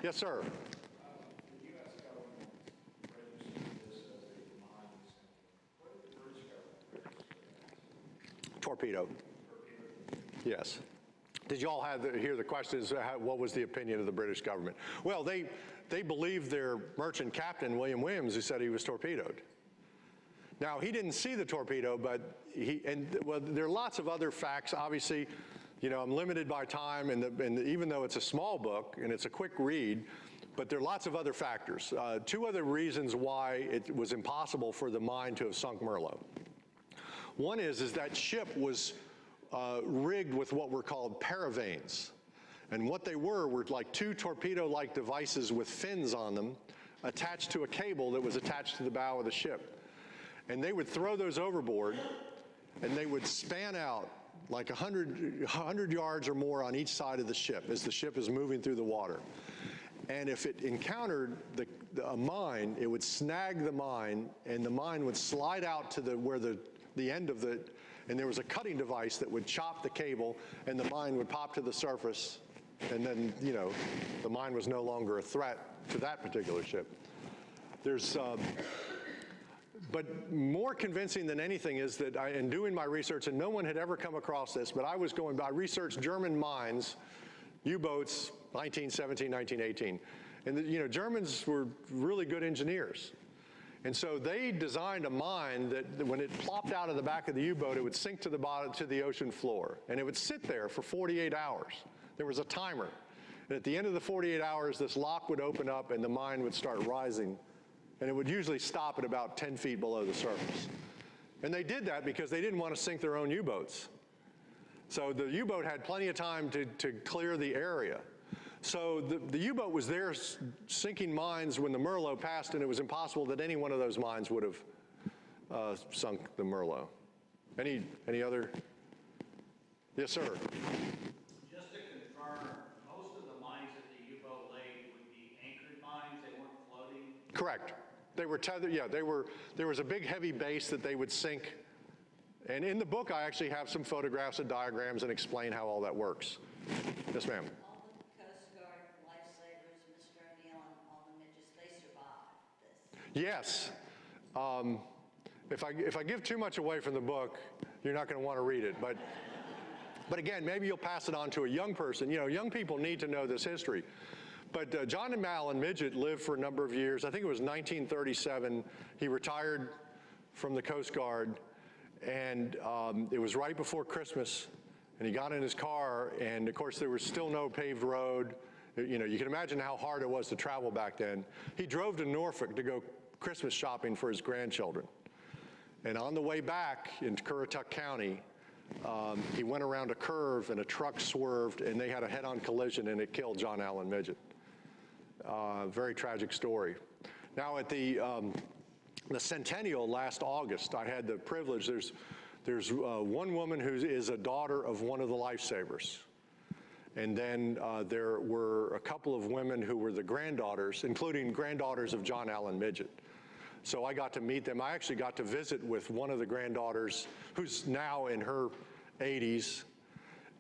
yes, sir. The U.S. government registered this as a mine center. What did the British government register as? Torpedo. Yes. Did you all hear the questions? What was the opinion of the British government? Well, they believed their merchant captain, William Williams, who said he was torpedoed. Now, he didn't see the torpedo, but there are lots of other facts. Obviously, you know, I'm limited by time, and even though it's a small book and it's a quick read, but there are lots of other factors. Two other reasons why it was impossible for the mine to have sunk Merlo. One is that ship was rigged with what were called paravanes. And what they were like two torpedo-like devices with fins on them attached to a cable that was attached to the bow of the ship. And they would throw those overboard, and they would span out like 100 yards or more on each side of the ship as the ship is moving through the water. And if it encountered a mine, it would snag the mine, and the mine would slide out to where the end of and there was a cutting device that would chop the cable, and the mine would pop to the surface, and then, the mine was no longer a threat to that particular ship. But more convincing than anything is that in doing my research, and no one had ever come across this, but I researched German mines, U-boats, 1917, 1918. And the Germans were really good engineers. And so they designed a mine that when it plopped out of the back of the U-boat, it would sink to the bottom, to the ocean floor. And it would sit there for 48 hours. There was a timer. And at the end of the 48 hours, this lock would open up and the mine would start rising. And it would usually stop at about 10 feet below the surface. And they did that because they didn't want to sink their own U-boats. So the U-boat had plenty of time to clear the area. So the U-boat was there sinking mines when the Merlot passed, and it was impossible that any one of those mines would have sunk the Merlot. Any other? Yes, sir. Just to confirm, most of the mines that the U-boat laid would be anchored mines, they weren't floating? Correct. They were tethered, yeah, there was a big heavy base that they would sink. And in the book, I actually have some photographs and diagrams and explain how all that works. Yes, ma'am. Yes. If I give too much away from the book, you're not going to want to read it. But again, maybe you'll pass it on to a young person. Young people need to know this history. But John and Allen Midget lived for a number of years. I think it was 1937. He retired from the Coast Guard, and it was right before Christmas. And he got in his car, and of course there was still no paved road. You can imagine how hard it was to travel back then. He drove to Norfolk to go Christmas shopping for his grandchildren. And on the way back into Currituck County, he went around a curve and a truck swerved and they had a head-on collision and it killed John Allen Midget. Very tragic story. Now at the centennial last August, I had the privilege, there's one woman who is a daughter of one of the lifesavers. And then there were a couple of women who were the granddaughters, including granddaughters of John Allen Midget. So I got to meet them. I actually got to visit with one of the granddaughters, who's now in her 80s.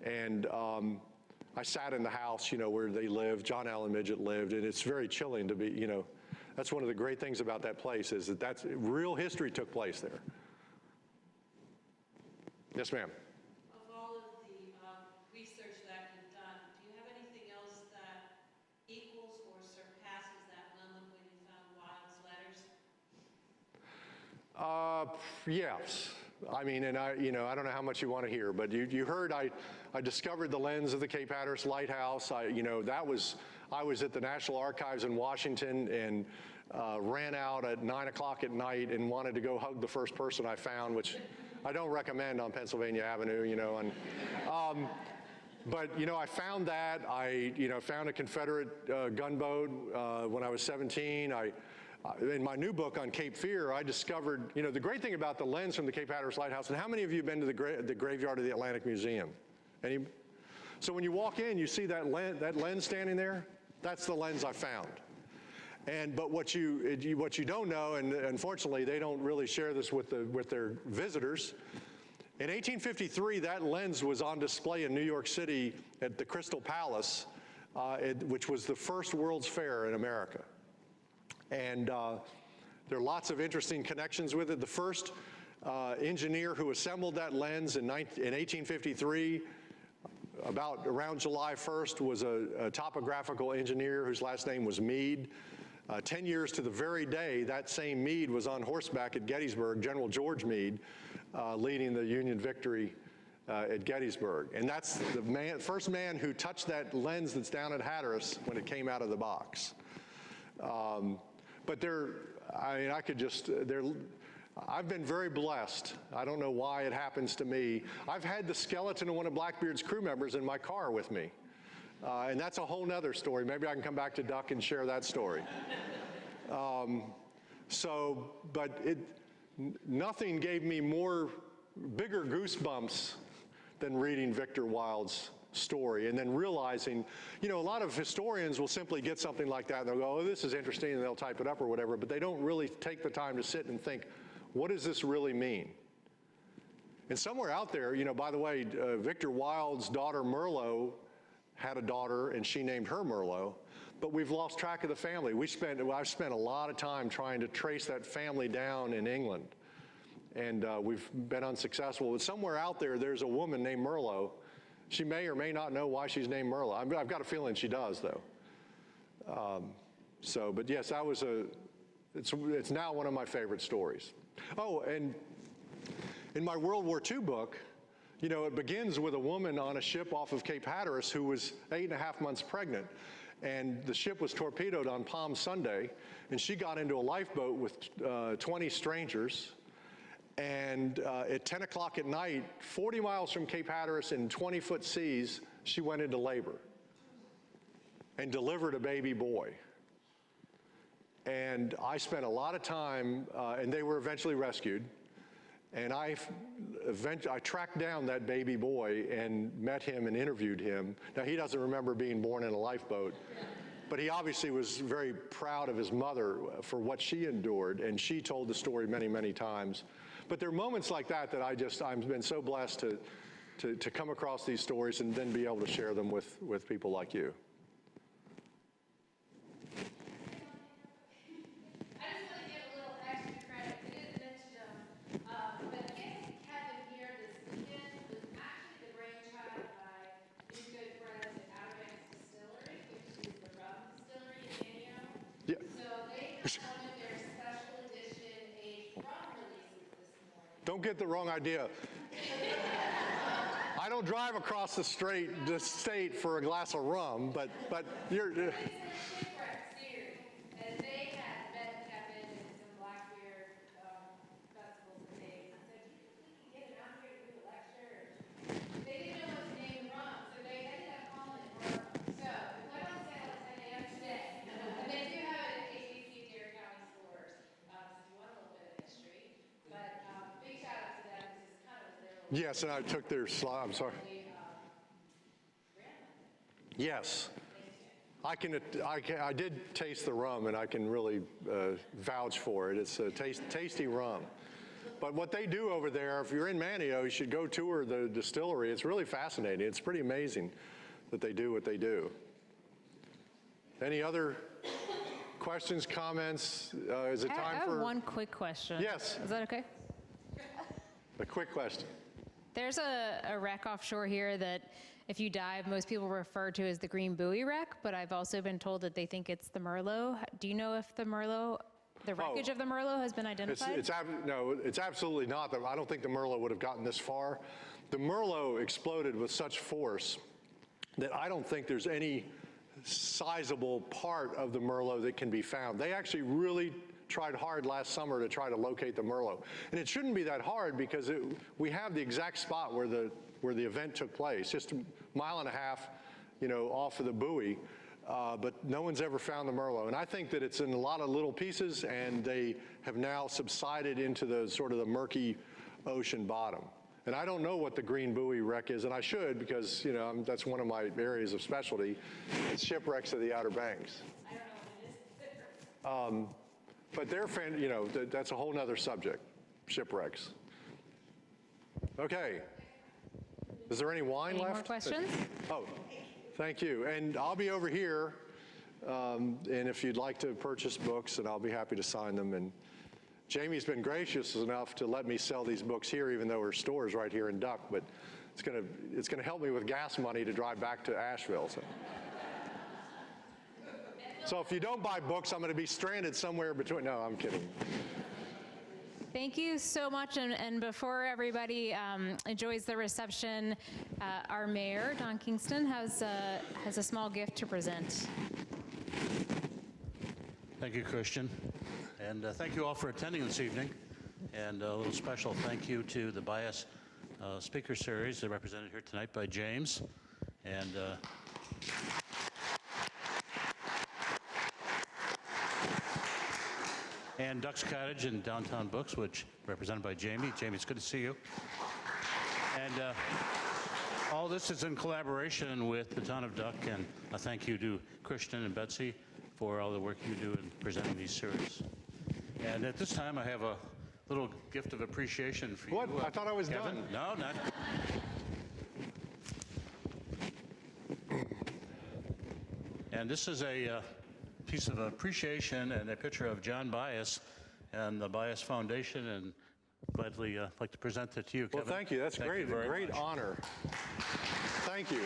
And I sat in the house, where they lived, John Allen Midget lived, and it's very chilling to be, that's one of the great things about that place is that real history took place there. Yes, ma'am. Yes. I mean, and I don't know how much you want to hear, but you heard I discovered the lens of the Cape Hatteras Lighthouse. I was at the National Archives in Washington and ran out at 9 o'clock at night and wanted to go hug the first person I found, which I don't recommend on Pennsylvania Avenue, but I found that. I found a Confederate gunboat when I was 17. In my new book on Cape Fear, I discovered, the great thing about the lens from the Cape Hatteras Lighthouse, and how many of you have been to the graveyard of the Atlantic Museum? Any? So when you walk in, you see that lens standing there? That's the lens I found. But what you don't know, and unfortunately they don't really share this with their visitors, in 1853, that lens was on display in New York City at the Crystal Palace, which was the first World's Fair in America. And there are lots of interesting connections with it. The first engineer who assembled that lens in 1853, around July 1st, was a topographical engineer whose last name was Meade. 10 years to the very day, that same Meade was on horseback at Gettysburg, General George Meade, leading the Union victory at Gettysburg. And that's the first man who touched that lens that's down at Hatteras when it came out of the box. But I've been very blessed. I don't know why it happens to me. I've had the skeleton of one of Blackbeard's crew members in my car with me. And that's a whole nother story. Maybe I can come back to Duck and share that story. Nothing gave me bigger goosebumps than reading Victor Wilde's story and then realizing, a lot of historians will simply get something like that and they'll go, oh, this is interesting, and they'll type it up or whatever, but they don't really take the time to sit and think, what does this really mean? And somewhere out there, by the way, Victor Wilde's daughter Merlot had a daughter and she named her Merlot, but we've lost track of the family. I've spent a lot of time trying to trace that family down in England, and we've been unsuccessful. But somewhere out there, there's a woman named Merlot. She may or may not know why she's named Merlot. I've got a feeling she does, though. But yes, it's now one of my favorite stories. Oh, and in my World War II book, it begins with a woman on a ship off of Cape Hatteras who was 8.5 months pregnant. And the ship was torpedoed on Palm Sunday, and she got into a lifeboat with 20 strangers. And at 10 o'clock at night, 40 miles from Cape Hatteras in 20-foot seas, she went into labor and delivered a baby boy. And I spent a lot of time, and they were eventually rescued. And I tracked down that baby boy and met him and interviewed him. Now, he doesn't remember being born in a lifeboat, but he obviously was very proud of his mother for what she endured, and she told the story many, many times. But there are moments like that that I've been so blessed to come across these stories and then be able to share them with people like you. Don't get the wrong idea. I don't drive across the state for a glass of rum, but you're. And they had met Kevin and some Blackbeard festivals and things. I said, you can get him out here to do a lecture. They didn't know what to name rum, so they ended up calling it rum. So it went on sale at 10 a.m. today. And they do have it at HBC Dare County stores. If you want a little bit of history. But big shout out to them. This is kind of their little. Yes, and I took their slide. I'm sorry. Yes. I did taste the rum, and I can really vouch for it. It's a tasty rum. But what they do over there, if you're in Manio, you should go tour the distillery. It's really fascinating. It's pretty amazing that they do what they do. Any other questions, comments? Is it time for? I have one quick question. Yes. Is that okay? A quick question. There's a wreck offshore here that if you dive, most people refer to as the Green Buoy wreck, but I've also been told that they think it's the Merlot. Do you know if the wreckage of the Merlot has been identified? No, it's absolutely not. I don't think the Merlot would have gotten this far. The Merlot exploded with such force that I don't think there's any sizable part of the Merlot that can be found. They actually really tried hard last summer to try to locate the Merlot. And it shouldn't be that hard because we have the exact spot where the event took place, just a mile and a half, off of the buoy. But no one's ever found the Merlot. And I think that it's in a lot of little pieces, and they have now subsided into the sort of the murky ocean bottom. And I don't know what the Green Buoy wreck is, and I should, because that's one of my areas of specialty. It's shipwrecks of the Outer Banks. I don't know what it is. But that's a whole nother subject, shipwrecks. Okay. Is there any wine left? Any more questions? Oh, thank you. And I'll be over here, and if you'd like to purchase books, and I'll be happy to sign them. And Jamie's been gracious enough to let me sell these books here, even though her store is right here in Duck. But it's gonna help me with gas money to drive back to Asheville. So if you don't buy books, I'm going to be stranded somewhere between. No, I'm kidding. Thank you so much. And before everybody enjoys the reception, our mayor, Don Kingston, has a small gift to present. Thank you, Christian. And thank you all for attending this evening. And a little special thank you to the Bias Speaker Series, represented here tonight by James. And Duck's Cottage and Downtown Books, which represented by Jamie. Jamie, it's good to see you. And all this is in collaboration with the town of Duck, and a thank you to Christian and Betsy for all the work you do in presenting these series. And at this time, I have a little gift of appreciation for What? you. I thought I was Kevin. done. No, not. And this is a piece of appreciation and a picture of John Bias and the Bias Foundation, and gladly like to present it to you, Well, Kevin. thank you. That's great. very Great much. honor. Thank you.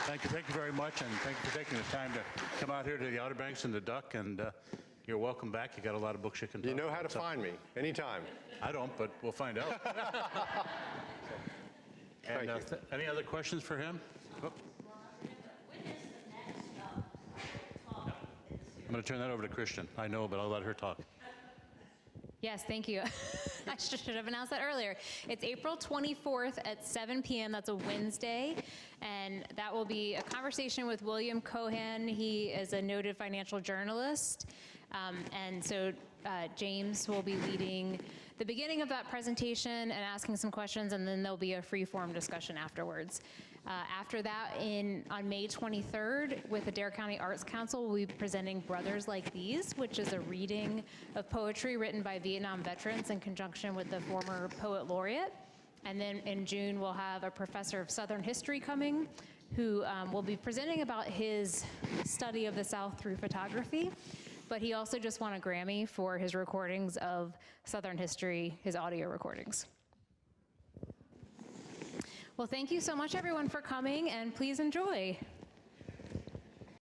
Thank you very much, and thank you for taking the time to come out here to the Outer Banks and the Duck, and you're welcome back. You got a lot of books you can talk You know how to about, so- find me anytime. I don't, but we'll find out. And Thank you. any other questions for him? Oh. I'm going to turn that over to Christian. I know, but I'll let her talk. Yes, thank you. I should have announced that earlier. It's April 24th at 7 p.m. That's a Wednesday. And that will be a conversation with William Cohan. He is a noted financial journalist. And so James will be leading the beginning of that presentation and asking some questions, and then there'll be a free-form discussion afterwards. After that, on May 23rd, with the Dare County Arts Council, we'll be presenting Brothers Like These, which is a reading of poetry written by Vietnam veterans in conjunction with the former poet laureate. And then in June, we'll have a professor of Southern history coming, who will be presenting about his study of the South through photography. But he also just won a Grammy for his recordings of Southern history, his audio recordings. Well, thank you so much, everyone, for coming, and please enjoy.